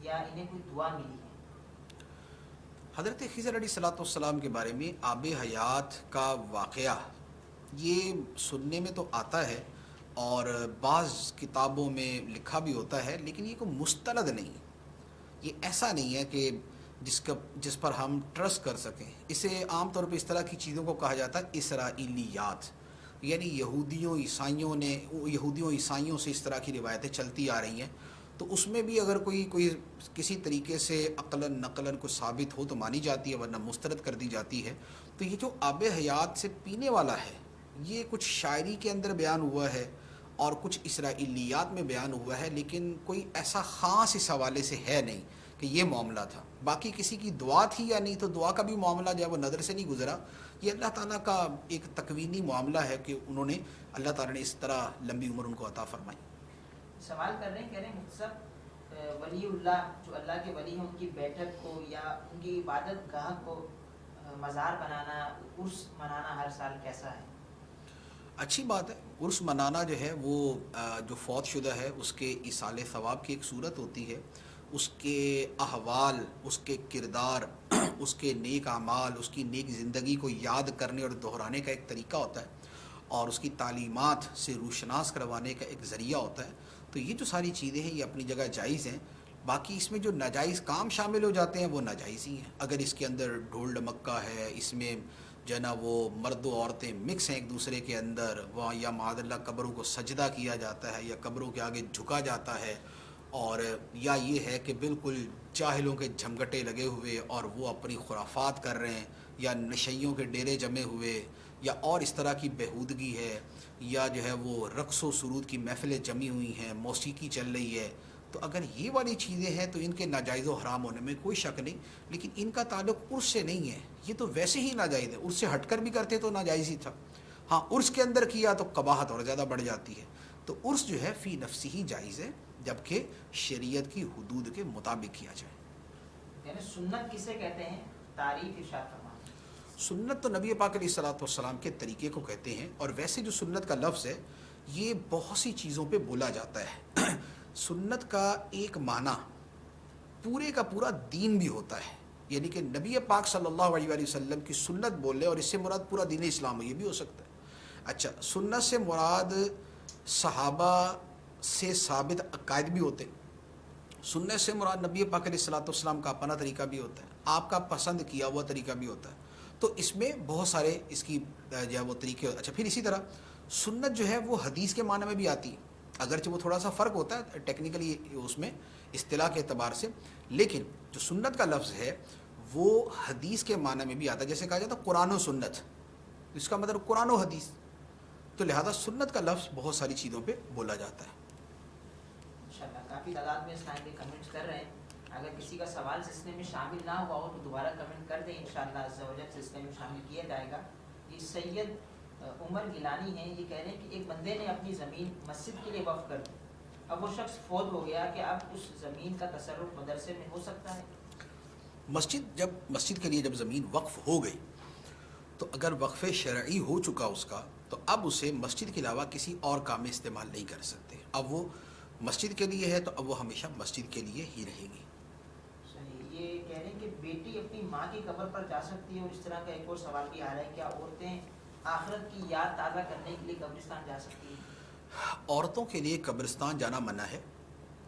یا انہیں کوئی دعا ملی ہے؟ حضرت خضر علیہ السلام کے بارے میں آب حیات کا واقعہ یہ سننے میں تو آتا ہے اور بعض کتابوں میں لکھا بھی ہوتا ہے، لیکن یہ کوئی مستند نہیں، یہ ایسا نہیں ہے کہ جس پر ہم ٹرسٹ کر سکیں۔ اسے عام طور پہ اس طرح کی چیزوں کو کہا جاتا ہے اسرائیلیات، یعنی یہودیوں عیسائیوں سے اس طرح کی روایتیں چلتی آ رہی ہیں، تو اس میں بھی اگر کوئی کسی طریقے سے عقلاً نقلاً کو ثابت ہو تو مانی جاتی ہے، ورنہ مسترد کر دی جاتی ہے۔ تو یہ جو آب حیات سے پینے والا ہے، یہ کچھ شاعری کے اندر بیان ہوا ہے اور کچھ اسرائیلیات میں بیان ہوا ہے، لیکن کوئی ایسا خاص اس حوالے سے ہے نہیں کہ یہ معاملہ تھا۔ باقی کسی کی دعا تھی یا نہیں، تو دعا کا بھی معاملہ جو ہے وہ نظر سے نہیں گزرا، یہ اللہ تعالیٰ کا ایک تکوینی معاملہ ہے کہ انہوں نے اللہ تعالیٰ نے اس طرح لمبی عمر ان کو عطا فرمائی۔ سوال کر رہے ہیں، کہہ رہے ہیں مختصر ولی اللہ جو اللہ کے ولی ہیں ان کی بیٹھک کو یا ان کی عبادت گاہ کو مزار بنانا، عرس منانا ہر سال کیسا ہے؟ اچھی بات ہے، عرس منانا جو ہے وہ جو فوت شدہ ہے اس کے ایصال ثواب کی ایک صورت ہوتی ہے، اس کے احوال، اس کے کردار، اس کے نیک اعمال، اس کی نیک زندگی کو یاد کرنے اور دہرانے کا ایک طریقہ ہوتا ہے، اور اس کی تعلیمات سے روشناس کروانے کا ایک ذریعہ ہوتا ہے۔ تو یہ جو ساری چیزیں ہیں یہ اپنی جگہ جائز ہیں، باقی اس میں جو ناجائز کام شامل ہو جاتے ہیں وہ ناجائز ہی ہیں۔ اگر اس کے اندر ڈھول ڈمکا ہے، اس میں جو ہے نا وہ مرد و عورتیں مکس ہیں ایک دوسرے کے اندر، وہاں یا معاذ اللہ قبروں کو سجدہ کیا جاتا ہے یا قبروں کے آگے جھکا جاتا ہے، اور یا یہ ہے کہ بالکل جاہلوں کے جھمگٹے لگے ہوئے اور وہ اپنی خرافات کر رہے ہیں، یا نشیوں کے ڈیرے جمے ہوئے، یا اور اس طرح کی بےہودگی ہے، یا جو ہے وہ رقص و سرود کی محفلیں جمی ہوئی ہیں، موسیقی چل رہی ہے، تو اگر یہ والی چیزیں ہیں تو ان کے ناجائز و حرام ہونے میں کوئی شک نہیں، لیکن ان کا تعلق عرس سے نہیں ہے، یہ تو ویسے ہی ناجائز ہے، عرس سے ہٹ کر بھی کرتے تو ناجائز ہی تھا، ہاں عرس کے اندر کیا تو قباحت اور زیادہ بڑھ جاتی ہے۔ تو عرس جو ہے فی نفسی ہی جائز ہے، جبکہ شریعت کی حدود کے مطابق کیا جائے۔ یعنی سنت کسے کہتے ہیں؟ تعریف ارشاد فرمائیں۔ سنت تو نبی پاک علیہ السلام کے طریقے کو کہتے ہیں، اور ویسے جو سنت کا لفظ ہے یہ بہت سی چیزوں پہ بولا جاتا ہے۔ سنت کا ایک معنی پورے کا پورا دین بھی ہوتا ہے، یعنی کہ نبی پاک صلی اللہ علیہ وآلہ وسلم کی سنت بول لے اور اس سے مراد پورا دین اسلام ہو، یہ بھی ہو سکتا ہے۔ اچھا، سنت سے مراد صحابہ سے ثابت عقائد بھی ہوتے ہیں، سنت سے مراد نبی پاک علیہ السلام کا اپنا طریقہ بھی ہوتا ہے، آپ کا پسند کیا ہوا طریقہ بھی ہوتا ہے، تو اس میں بہت سارے اس کی جو ہے وہ طریقے۔ اچھا، پھر اسی طرح سنت جو ہے وہ حدیث کے معنی میں بھی آتی ہے، اگرچہ وہ تھوڑا سا فرق ہوتا ہے ٹیکنیکلی اس میں اصطلاح کے اعتبار سے، لیکن جو سنت کا لفظ ہے وہ حدیث کے معنی میں بھی آتا ہے، جیسے کہا جاتا ہے قرآن و سنت، اس کا مطلب قرآن و حدیث، تو لہذا سنت کا لفظ بہت ساری چیزوں پہ بولا جاتا ہے۔ انشاءاللہ کافی تعداد میں اسلام کے کمنٹس کر رہے ہیں، اگر کسی کا سوال سلسلے میں شامل نہ ہوا ہو تو دوبارہ کمنٹ کر دیں، انشاءاللہ عز و جل سلسلے میں شامل کیا جائے گا۔ یہ سید عمر گیلانی ہیں، یہ کہہ رہے ہیں کہ ایک بندے نے اپنی زمین مسجد کے لیے وقف کر دی، اب وہ شخص فوت ہو گیا، کہ اب اس زمین کا تصرف مدرسے میں ہو سکتا ہے؟ مسجد کے لیے جب زمین وقف ہو گئی تو اگر وقف شرعی ہو چکا اس کا، تو اب اسے مسجد کے علاوہ کسی اور کام میں استعمال نہیں کر سکتے، اب وہ مسجد کے لیے ہے تو اب وہ ہمیشہ مسجد کے لیے ہی رہے گی۔ صحیح۔ یہ کہہ رہے ہیں کہ بیٹی اپنی ماں کی قبر پر جا سکتی ہے، اور اس طرح کا ایک اور سوال بھی آ رہا ہے، کیا عورتیں آخرت کی یاد تازہ کرنے کے لیے قبرستان جا سکتی ہیں؟ عورتوں کے لیے قبرستان جانا منع ہے،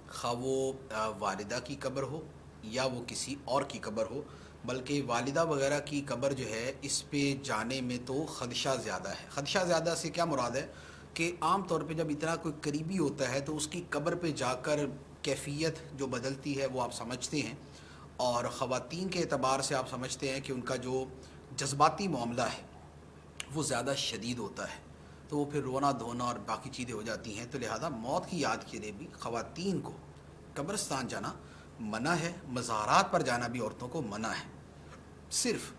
خواہ وہ والدہ کی قبر ہو یا وہ کسی اور کی قبر ہو، بلکہ والدہ وغیرہ کی قبر جو ہے اس پہ جانے میں تو خدشہ زیادہ ہے۔ خدشہ زیادہ سے کیا مراد ہے کہ عام طور پہ جب اتنا کوئی قریبی ہوتا ہے تو اس کی قبر پہ جا کر کیفیت جو بدلتی ہے وہ آپ سمجھتے ہیں، اور خواتین کے اعتبار سے آپ سمجھتے ہیں کہ ان کا جو جذباتی معاملہ ہے وہ زیادہ شدید ہوتا ہے، تو وہ پھر رونا دھونا اور باقی چیزیں ہو جاتی ہیں، تو لہذا موت کی یاد کے لیے بھی خواتین کو قبرستان جانا منع ہے، مزارات پر جانا بھی عورتوں کو منع ہے۔ صرف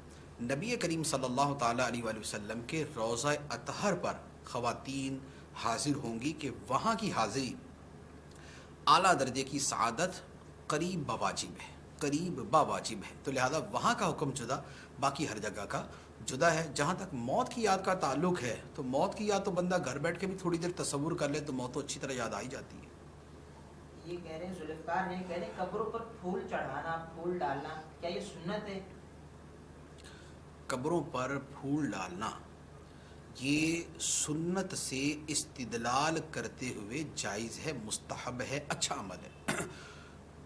نبی کریم صلی اللہ تعالیٰ علیہ وآلہ وسلم کے روضہ اطہر پر خواتین حاضر ہوں گی کہ وہاں کی حاضری اعلیٰ درجے کی سعادت قریب باواجب ہے، تو لہذا وہاں کا حکم جدا، باقی ہر جگہ کا جدا ہے۔ جہاں تک موت کی یاد کا تعلق ہے تو موت کی یاد تو بندہ گھر بیٹھ کے بھی تھوڑی دیر تصور کر لے تو موت تو اچھی طرح یاد آ ہی جاتی ہے۔ یہ کہہ رہے ہیں ذوالفقار ہیں، کہہ رہے ہیں قبروں پر پھول چڑھانا، پھول ڈالنا، کیا یہ سنت ہے؟ قبروں پر پھول ڈالنا یہ سنت سے استدلال کرتے ہوئے جائز ہے، مستحب ہے، اچھا عمل ہے۔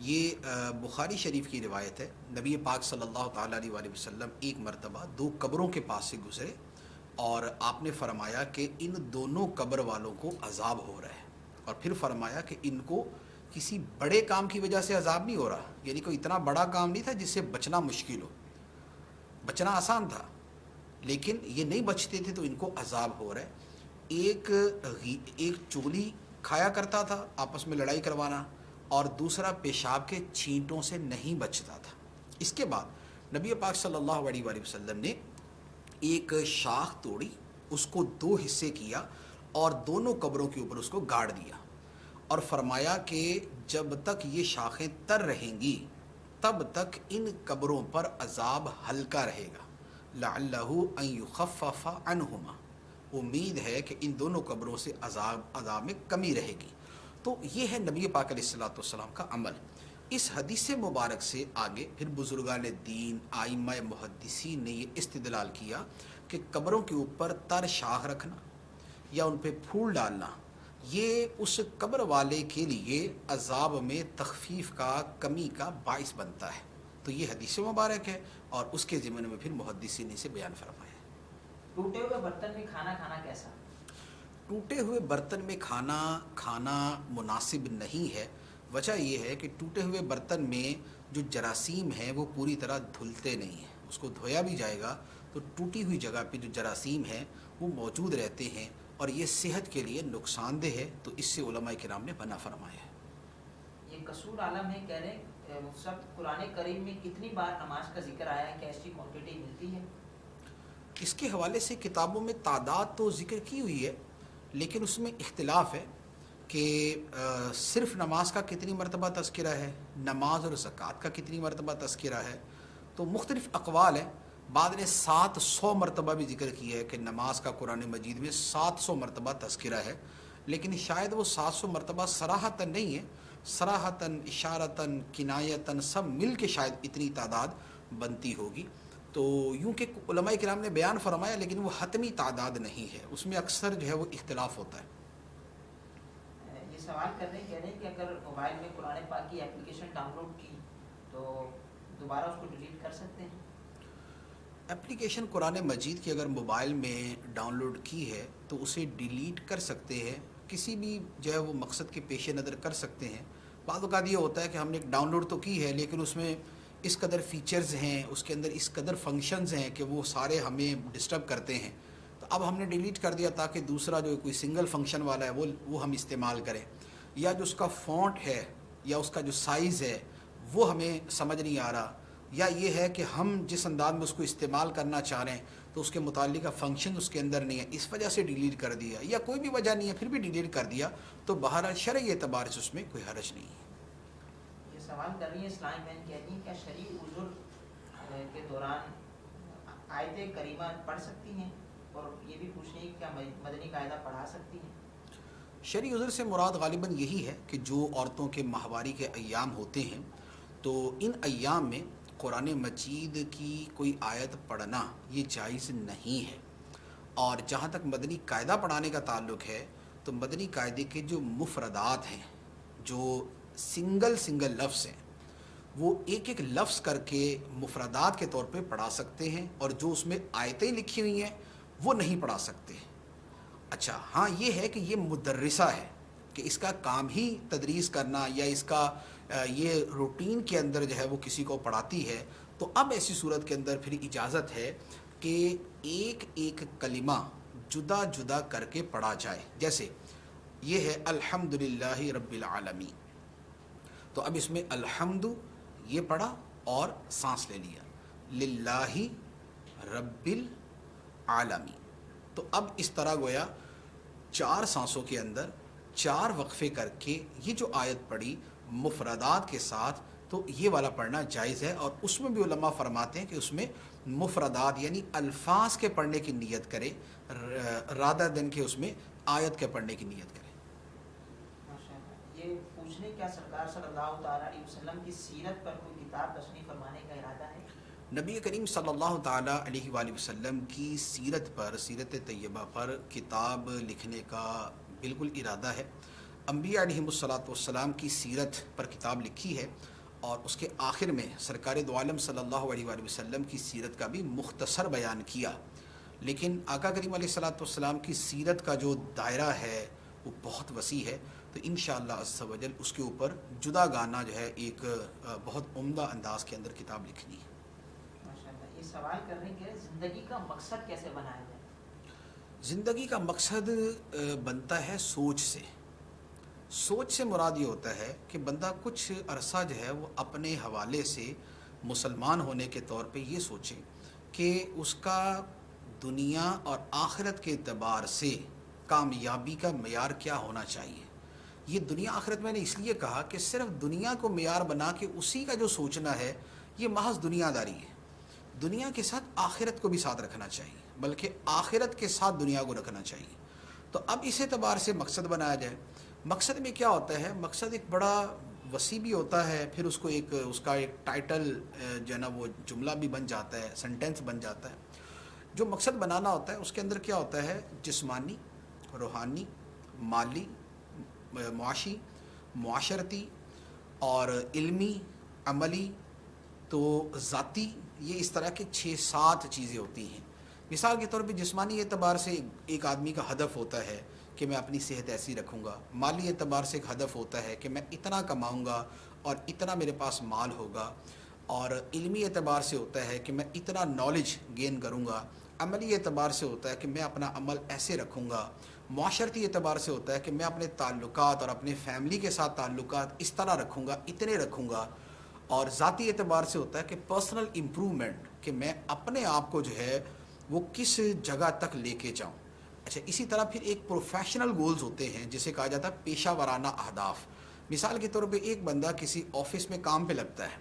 یہ بخاری شریف کی روایت ہے، نبی پاک صلی اللہ تعالیٰ علیہ وآلہ وسلم ایک مرتبہ دو قبروں کے پاس سے گزرے اور آپ نے فرمایا کہ ان دونوں قبر والوں کو عذاب ہو رہا ہے، اور پھر فرمایا کہ ان کو کسی بڑے کام کی وجہ سے عذاب نہیں ہو رہا، یعنی کوئی اتنا بڑا کام نہیں تھا جس سے بچنا مشکل ہو، بچنا آسان تھا لیکن یہ نہیں بچتے تھے تو ان کو عذاب ہو رہا ہے۔ ایک چغلی کھایا کرتا تھا، آپس میں لڑائی کروانا، اور دوسرا پیشاب کے چھینٹوں سے نہیں بچتا تھا۔ اس کے بعد نبی پاک صلی اللہ علیہ وآلہ وسلم نے ایک شاخ توڑی، اس کو دو حصے کیا اور دونوں قبروں کے اوپر اس کو گاڑ دیا، اور فرمایا کہ جب تک یہ شاخیں تر رہیں گی تب تک ان قبروں پر عذاب ہلکا رہے گا، لعلہ ان یخفف عنہما، امید ہے کہ ان دونوں قبروں سے عذاب میں کمی رہے گی۔ تو یہ ہے نبی پاک علیہ الصلوۃ والسلام کا عمل۔ اس حدیث مبارک سے آگے پھر بزرگان دین، ائمہ محدثین نے یہ استدلال کیا کہ قبروں کے اوپر تر شاخ رکھنا یا ان پہ پھول ڈالنا یہ اس قبر والے کے لیے عذاب میں تخفیف کا، کمی کا باعث بنتا ہے۔ تو یہ حدیث مبارک ہے اور اس کے ضمن میں پھر محدثین نے اسے بیان فرمایا ہے۔ ٹوٹے ہوئے برتن میں کھانا کھانا کیسا؟ ٹوٹے ہوئے برتن میں کھانا مناسب نہیں ہے۔ وجہ یہ ہے کہ ٹوٹے ہوئے برتن میں جو جراثیم ہیں وہ پوری طرح دھلتے نہیں ہیں، اس کو دھویا بھی جائے گا تو ٹوٹی ہوئی جگہ پہ جو جراثیم ہیں وہ موجود رہتے ہیں اور یہ صحت کے لیے نقصان دہ ہے، تو اس سے علماء کرام نے منع فرمایا ہے۔ یہ قصور عالم ہے، کہہ رہے ہیں سب قرآن کریم میں کتنی بار نماز کا ذکر آیا ہے، کیا اس کی کوانٹٹی ملتی ہے؟ اس کے حوالے سے کتابوں میں تعداد تو ذکر کی ہوئی ہے لیکن اس میں اختلاف ہے کہ صرف نماز کا کتنی مرتبہ تذکرہ ہے، نماز اور زکوٰۃ کا کتنی مرتبہ تذکرہ ہے، تو مختلف اقوال ہیں۔ بعد نے 700 مرتبہ بھی ذکر کیا ہے کہ نماز کا قرآن مجید میں 700 مرتبہ تذکرہ ہے، لیکن شاید وہ 700 مرتبہ صراحتاً نہیں ہے، صراحتاً، اشارتاً، کنایتاً سب مل کے شاید اتنی تعداد بنتی ہوگی۔ تو یوں کہ علماء کرام نے بیان فرمایا لیکن وہ حتمی تعداد نہیں ہے، اس میں اکثر جو ہے وہ اختلاف ہوتا ہے۔ یہ سوال کر رہے ہیں، کہہ رہے ہیں کہ اگر موبائل میں قرآن پاک کی اپلیکیشن ڈاؤن لوڈ کی تو دوبارہ اس کو ڈیلیٹ کر سکتے ہیں؟ اپلیکیشن قرآن مجید کی اگر موبائل میں ڈاؤن لوڈ کی ہے تو اسے ڈیلیٹ کر سکتے ہیں، کسی بھی جو ہے وہ مقصد کے پیش نظر کر سکتے ہیں۔ بعض اوقات یہ ہوتا ہے کہ ہم نے ڈاؤن لوڈ تو کی ہے لیکن اس میں اس قدر فیچرز ہیں، اس کے اندر اس قدر فنکشنز ہیں کہ وہ سارے ہمیں ڈسٹرب کرتے ہیں، تو اب ہم نے ڈیلیٹ کر دیا تاکہ دوسرا جو کوئی سنگل فنکشن والا ہے وہ ہم استعمال کریں، یا جو اس کا فونٹ ہے یا اس کا جو سائز ہے وہ ہمیں سمجھ نہیں آ رہا، یا یہ ہے کہ ہم جس انداز میں اس کو استعمال کرنا چاہ رہے ہیں تو اس کے متعلقہ فنکشن اس کے اندر نہیں ہے، اس وجہ سے ڈیلیٹ کر دیا، یا کوئی بھی وجہ نہیں ہے پھر بھی ڈیلیٹ کر دیا، تو بہرحال شرعی اعتبار سے اس میں کوئی حرج نہیں ہے۔ یہ سوال کر رہی ہے اسلام بہن، کہتی ہیں کیا شرعی عذر کے دوران آیت کریمہ پڑھ سکتی ہیں، اور یہ بھی پوچھ رہی ہیں کیا مدنی قاعدہ پڑھا سکتی ہیں؟ شرعی عذر سے مراد غالباً یہی ہے کہ جو عورتوں کے ماہواری کے ایام ہوتے ہیں تو ان ایام میں قرآن مجید کی کوئی آیت پڑھنا یہ جائز نہیں ہے۔ اور جہاں تک مدنی قاعدہ پڑھانے کا تعلق ہے تو مدنی قاعدے کے جو مفردات ہیں، جو سنگل لفظ ہیں، وہ ایک ایک لفظ کر کے مفردات کے طور پہ پڑھا سکتے ہیں، اور جو اس میں آیتیں لکھی ہوئی ہیں وہ نہیں پڑھا سکتے۔ اچھا ہاں یہ ہے کہ یہ مدرسہ ہے کہ اس کا کام ہی تدریس کرنا، یا اس کا یہ روٹین کے اندر جو ہے وہ کسی کو پڑھاتی ہے، تو اب ایسی صورت کے اندر پھر اجازت ہے کہ ایک ایک کلمہ جدا جدا کر کے پڑھا جائے۔ جیسے یہ ہے الحمدللہ رب العالمین، تو اب اس میں الحمد یہ پڑھا اور سانس لے لیا، للہ رب العالمین، تو اب اس طرح گویا 4 سانسوں کے اندر 4 وقفے کر کے یہ جو آیت پڑھی مفردات کے ساتھ، تو یہ والا پڑھنا جائز ہے۔ اور اس میں بھی علماء فرماتے ہیں کہ اس میں مفردات یعنی الفاظ کے پڑھنے کی نیت کرے رادر دن کے اس میں آیت کے پڑھنے کی نیت کرے۔ ماشاءاللہ۔ یہ پوچھنے کیا سرکار صلی اللہ تعالیٰ علیہ وسلم کی سیرت پر کوئی کتاب تصنیف فرمانے کا ارادہ ہے؟ نبی کریم صلی اللہ تعالیٰ علیہ وآلہ وسلم کی سیرت پر، سیرت طیبہ پر کتاب لکھنے کا بالکل ارادہ ہے۔ انبیاء علیہم الصلاۃ والسلام کی سیرت پر کتاب لکھی ہے، اور اس کے آخر میں سرکار دو عالم صلی اللہ علیہ وآلہ وسلم کی سیرت کا بھی مختصر بیان کیا۔ لیکن آقا کریم علیہ الصلاۃ والسلام کی سیرت کا جو دائرہ ہے وہ بہت وسیع ہے، تو انشاءاللہ عز و جل اس کے اوپر جدا گانا جو ہے ایک بہت عمدہ انداز کے اندر کتاب لکھنی ہے۔ ماشاءاللہ، یہ سوال کر رہے ہیں کہ زندگی کا مقصد کیسے بنایا جائے؟ زندگی کا مقصد بنتا ہے سوچ سے۔ سوچ سے مراد یہ ہوتا ہے کہ بندہ کچھ عرصہ جو ہے وہ اپنے حوالے سے مسلمان ہونے کے طور پہ یہ سوچے کہ اس کا دنیا اور آخرت کے اعتبار سے کامیابی کا معیار کیا ہونا چاہیے۔ یہ دنیا آخرت میں نے اس لیے کہا کہ صرف دنیا کو معیار بنا کے اسی کا جو سوچنا ہے یہ محض دنیا داری ہے۔ دنیا کے ساتھ آخرت کو بھی ساتھ رکھنا چاہیے، بلکہ آخرت کے ساتھ دنیا کو رکھنا چاہیے۔ تو اب اس اعتبار سے مقصد بنایا جائے۔ مقصد میں کیا ہوتا ہے؟ مقصد ایک بڑا وسیع بھی ہوتا ہے، پھر اس کو اس کا ایک ٹائٹل جو ہے نا وہ جملہ بھی بن جاتا ہے، سنٹینس بن جاتا ہے۔ جو مقصد بنانا ہوتا ہے اس کے اندر کیا ہوتا ہے؟ جسمانی، روحانی، مالی، معاشی، معاشرتی اور علمی، عملی، تو ذاتی، یہ اس طرح کے 6-7 چیزیں ہوتی ہیں۔ مثال کے طور پہ جسمانی اعتبار سے ایک آدمی کا ہدف ہوتا ہے کہ میں اپنی صحت ایسی رکھوں گا۔ مالی اعتبار سے ایک ہدف ہوتا ہے کہ میں اتنا کماؤں گا اور اتنا میرے پاس مال ہوگا۔ اور علمی اعتبار سے ہوتا ہے کہ میں اتنا نالج گین کروں گا۔ عملی اعتبار سے ہوتا ہے کہ میں اپنا عمل ایسے رکھوں گا۔ معاشرتی اعتبار سے ہوتا ہے کہ میں اپنے تعلقات اور اپنے فیملی کے ساتھ تعلقات اس طرح رکھوں گا، اتنے رکھوں گا۔ اور ذاتی اعتبار سے ہوتا ہے کہ پرسنل امپرومنٹ، کہ میں اپنے آپ کو جو ہے وہ کس جگہ تک لے کے جاؤں۔ اچھا، اسی طرح پھر ایک پروفیشنل گولز ہوتے ہیں جسے کہا جاتا ہے پیشہ ورانہ اہداف۔ مثال کے طور پہ ایک بندہ کسی آفس میں کام پہ لگتا ہے۔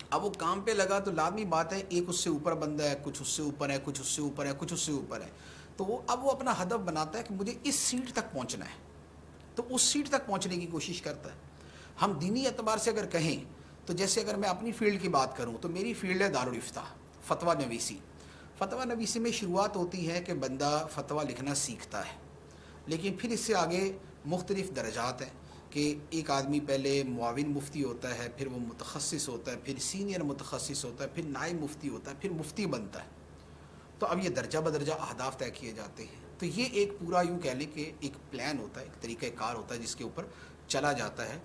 اب وہ کام پہ لگا تو لازمی بات ہے ایک اس سے اوپر بندہ ہے، کچھ اس سے اوپر ہے، کچھ اس سے اوپر ہے، کچھ اس سے اوپر ہے۔ تو اب وہ اپنا ہدف بناتا ہے کہ مجھے اس سیٹ تک پہنچنا ہے، تو اس سیٹ تک پہنچنے کی کوشش کرتا ہے۔ ہم دینی اعتبار سے اگر کہیں تو جیسے اگر میں اپنی فیلڈ کی بات کروں تو میری فیلڈ ہے دارالافتاء، فتویٰ نویسی۔ فتویٰ نویسی میں شروعات ہوتی ہے کہ بندہ فتویٰ لکھنا سیکھتا ہے، لیکن پھر اس سے آگے مختلف درجات ہیں کہ ایک آدمی پہلے معاون مفتی ہوتا ہے، پھر وہ متخصص ہوتا ہے، پھر سینئر متخصص ہوتا ہے، پھر نائب مفتی ہوتا ہے، پھر مفتی بنتا ہے۔ تو اب یہ درجہ بدرجہ اہداف طے کیے جاتے ہیں۔ تو یہ ایک پورا یوں کہہ لیں کہ ایک پلان ہوتا ہے، ایک طریقہ کار ہوتا ہے جس کے اوپر چلا جاتا ہے۔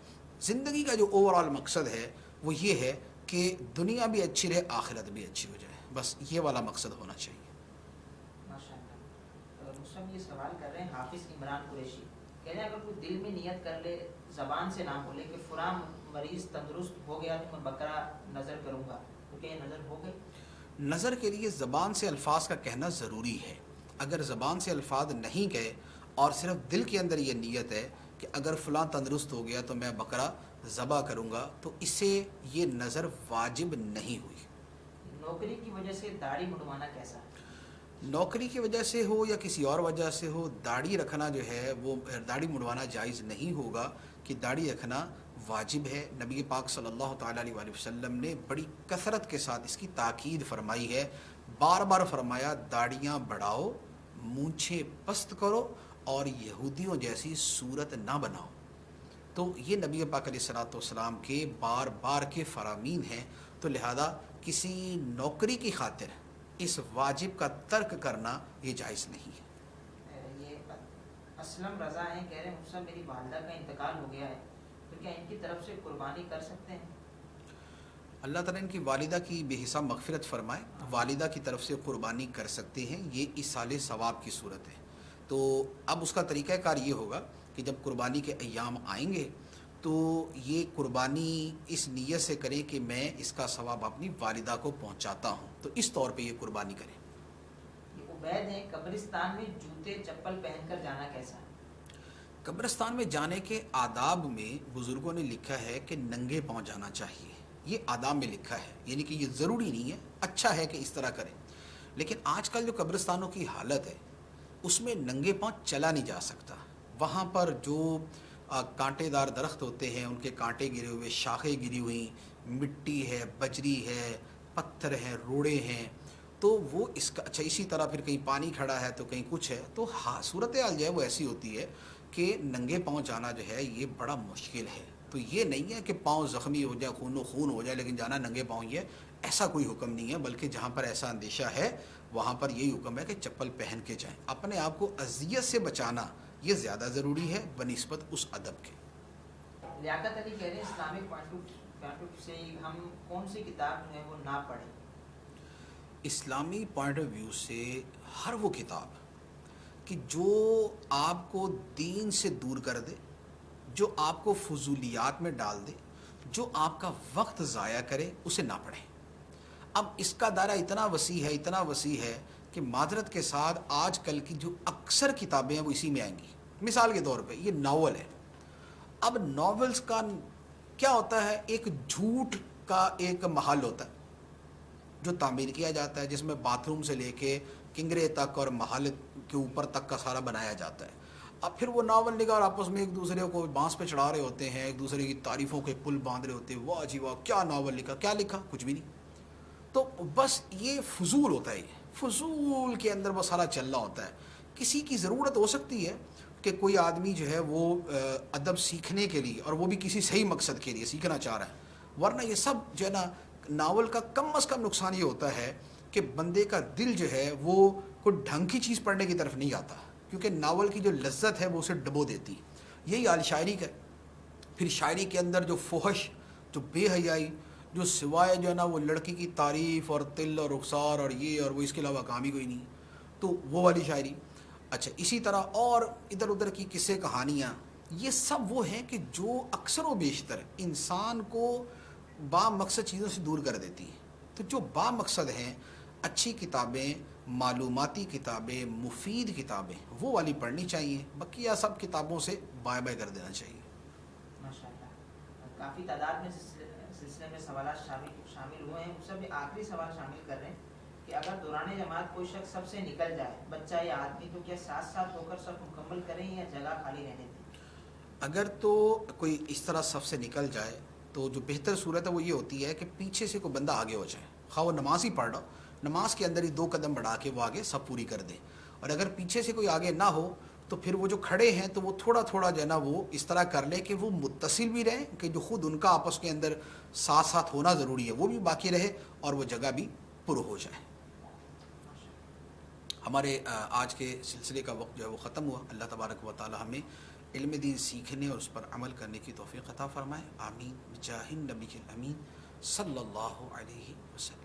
زندگی کا جو اوور آل مقصد ہے وہ یہ ہے کہ دنیا بھی اچھی رہے، آخرت بھی اچھی ہو جائے، بس یہ والا مقصد ہونا چاہیے۔ ماشاءاللہ۔ مسلم یہ سوال کر رہے ہیں حافظ عمران قریشی، کہہ رہے ہیں اگر کوئی دل میں نیت کر لے، زبان سے نہ بولے کہ فلاں مریض تندرست ہو گیا تو میں بقرہ نظر کروں گا، تو کیا یہ نظر ہو گئی؟ نظر کے لیے زبان سے الفاظ کا کہنا ضروری ہے۔ اگر زبان سے الفاظ نہیں کہے اور صرف دل کے اندر یہ نیت ہے کہ اگر فلاں تندرست ہو گیا تو میں بقرہ ذبح کروں گا، تو اس سے یہ نظر واجب نہیں ہوئی۔ نوکری کی وجہ سے داڑھی منڈوانا کیسا ہے؟ نوکری کی وجہ سے ہو یا کسی اور وجہ سے ہو، داڑھی رکھنا جو ہے وہ داڑھی منڈوانا جائز نہیں ہوگا، کہ داڑھی رکھنا واجب ہے۔ نبی پاک صلی اللہ تعالیٰ علیہ وآلہ وسلم نے بڑی کثرت کے ساتھ اس کی تاکید فرمائی ہے، بار بار فرمایا داڑیاں بڑھاؤ، مونچھیں پست کرو اور یہودیوں جیسی صورت نہ بناؤ۔ تو یہ نبی پاک علیہ الصلوۃ والسلام کے بار بار کے فرامین ہیں۔ تو لہذا کسی نوکری کی خاطر اس واجب کا ترک کرنا یہ جائز نہیں ہے۔ یہ اسلم رضا ہیں، کہہ رہے ہیں مجھ سے میری والدہ کا انتقال ہو گیا ہے، تو کیا ان کی طرف سے قربانی کر سکتے ہیں؟ اللہ تعالیٰ ان کی والدہ کی بے حساب مغفرت فرمائے۔ والدہ کی طرف سے قربانی کر سکتے ہیں، یہ ایصال ثواب کی صورت ہے۔ تو اب اس کا طریقہ کار یہ ہوگا کہ جب قربانی کے ایام آئیں گے تو یہ قربانی اس نیت سے کریں کہ میں اس کا ثواب اپنی والدہ کو پہنچاتا ہوں، تو اس طور پہ یہ قربانی کریں۔ یہ عبید ہیں، قبرستان میں جوتے چپل پہن کر جانا کیسا ہے؟ قبرستان میں جانے کے آداب میں بزرگوں نے لکھا ہے کہ ننگے پاؤں جانا چاہیے، یہ آداب میں لکھا ہے، یعنی کہ یہ ضروری نہیں ہے، اچھا ہے کہ اس طرح کریں۔ لیکن آج کل جو قبرستانوں کی حالت ہے اس میں ننگے پاؤں چلا نہیں جا سکتا۔ وہاں پر جو کانٹے دار درخت ہوتے ہیں، ان کے کانٹے گرے ہوئے، شاخیں گری ہوئی، مٹی ہے، بجری ہے، پتھر ہیں، روڑے ہیں، تو وہ اس کا اچھا اسی طرح پھر کہیں پانی کھڑا ہے تو کہیں کچھ ہے، تو ہاں صورتحال جو ہے وہ ایسی ہوتی ہے کہ ننگے پاؤں جانا جو ہے یہ بڑا مشکل ہے. تو یہ نہیں ہے کہ پاؤں زخمی ہو جائے، خون و خون ہو جائے لیکن جانا ننگے پاؤں ہی ہے، ایسا کوئی حکم نہیں ہے، بلکہ جہاں پر ایسا اندیشہ ہے وہاں پر یہی حکم ہے کہ چپل پہن کے جائیں. اپنے آپ کو اذیت سے بچانا یہ زیادہ ضروری ہے بنسبت اس ادب کے. لیاقت علی کہہ رہے ہیں اسلامک پوائنٹ آف سے ہم کون سی کتاب جو ہے وہ نہ پڑھیں؟ اسلامی پوائنٹ آف ویو سے ہر وہ کتاب کہ جو آپ کو دین سے دور کر دے، جو آپ کو فضولیات میں ڈال دے، جو آپ کا وقت ضائع کرے، اسے نہ پڑھیں. اب اس کا دائرہ اتنا وسیع ہے کہ معذرت کے ساتھ آج کل کی جو اکثر کتابیں ہیں وہ اسی میں آئیں گی. مثال کے طور پہ یہ ناول ہے. اب ناولز کا کیا ہوتا ہے؟ ایک جھوٹ کا ایک محل ہوتا ہے جو تعمیر کیا جاتا ہے، جس میں باتھ روم سے لے کے کنگرے تک اور محل کے اوپر تک کا سارا بنایا جاتا ہے. اب پھر وہ ناول نگار آپس میں ایک دوسرے کو بانس پہ چڑھا رہے ہوتے ہیں، ایک دوسرے کی تعریفوں کے پل باندھ رہے ہوتے ہیں، واہ جی واہ کیا ناول لکھا، کیا لکھا، کچھ بھی نہیں. تو بس یہ فضول ہوتا ہے، یہ فضول کے اندر بس سارا چل رہا ہوتا ہے. کسی کی ضرورت ہو سکتی ہے کہ کوئی آدمی جو ہے وہ ادب سیکھنے کے لیے، اور وہ بھی کسی صحیح مقصد کے لیے سیکھنا چاہ رہا ہے، ورنہ یہ سب جو ہے نا ناول کا کم از کم نقصان یہ ہوتا ہے کہ بندے کا دل جو ہے وہ کوئی ڈھنگ کی چیز پڑھنے کی طرف نہیں آتا، کیونکہ ناول کی جو لذت ہے وہ اسے ڈبو دیتی. یہی حال شاعری کا. پھر شاعری کے اندر جو فحش، جو بے حیائی، جو سوائے جو ہے نا وہ لڑکی کی تعریف اور تل اور رخسار اور یہ اور وہ، اس کے علاوہ کام ہی کوئی نہیں، تو وہ والی شاعری. اچھا اسی طرح اور ادھر ادھر کی قصے کہانیاں، یہ سب وہ ہیں کہ جو اکثر و بیشتر انسان کو با مقصد چیزوں سے دور کر دیتی ہیں. تو جو با مقصد ہیں، اچھی کتابیں، معلوماتی کتابیں، مفید کتابیں، وہ والی پڑھنی چاہیے. بقیہ سب کتابوں سے بائے بائے کر دینا چاہیے. ماشاء اللہ کافی تعداد میں سلسلے میں سوالات شامل ہوئے ہیں. اس سے آخری سوال شامل کر رہے ہیں کہ اگر دوران جماعت کوئی شخص سب سے نکل جائے، بچہ یا آدمی، تو کیا ساتھ ساتھ ہو کر سب مکمل کریں یا جگہ خالی رہنے دیں؟ اگر تو کوئی اس طرح صف سے نکل جائے تو جو بہتر صورت ہے وہ یہ ہوتی ہے کہ پیچھے سے کوئی بندہ آگے ہو جائے، خواہ وہ نماز ہی پڑھ رہا ہو، نماز کے اندر ہی 2 قدم بڑھا کے وہ آگے سب پوری کر دے. اور اگر پیچھے سے کوئی آگے نہ ہو تو پھر وہ جو کھڑے ہیں تو وہ تھوڑا تھوڑا جو ہے نا وہ اس طرح کر لے کہ وہ متصل بھی رہیں، کہ جو خود ان کا آپس کے اندر ساتھ ساتھ ہونا ضروری ہے وہ بھی باقی رہے اور وہ جگہ بھی پر ہو جائے. ہمارے آج کے سلسلے کا وقت جو ہے وہ ختم ہوا. اللہ تبارک و تعالی ہمیں علم دین سیکھنے اور اس پر عمل کرنے کی توفیق عطا فرمائے. آمین بجاہ النبی الامین صلی اللہ علیہ وسلم.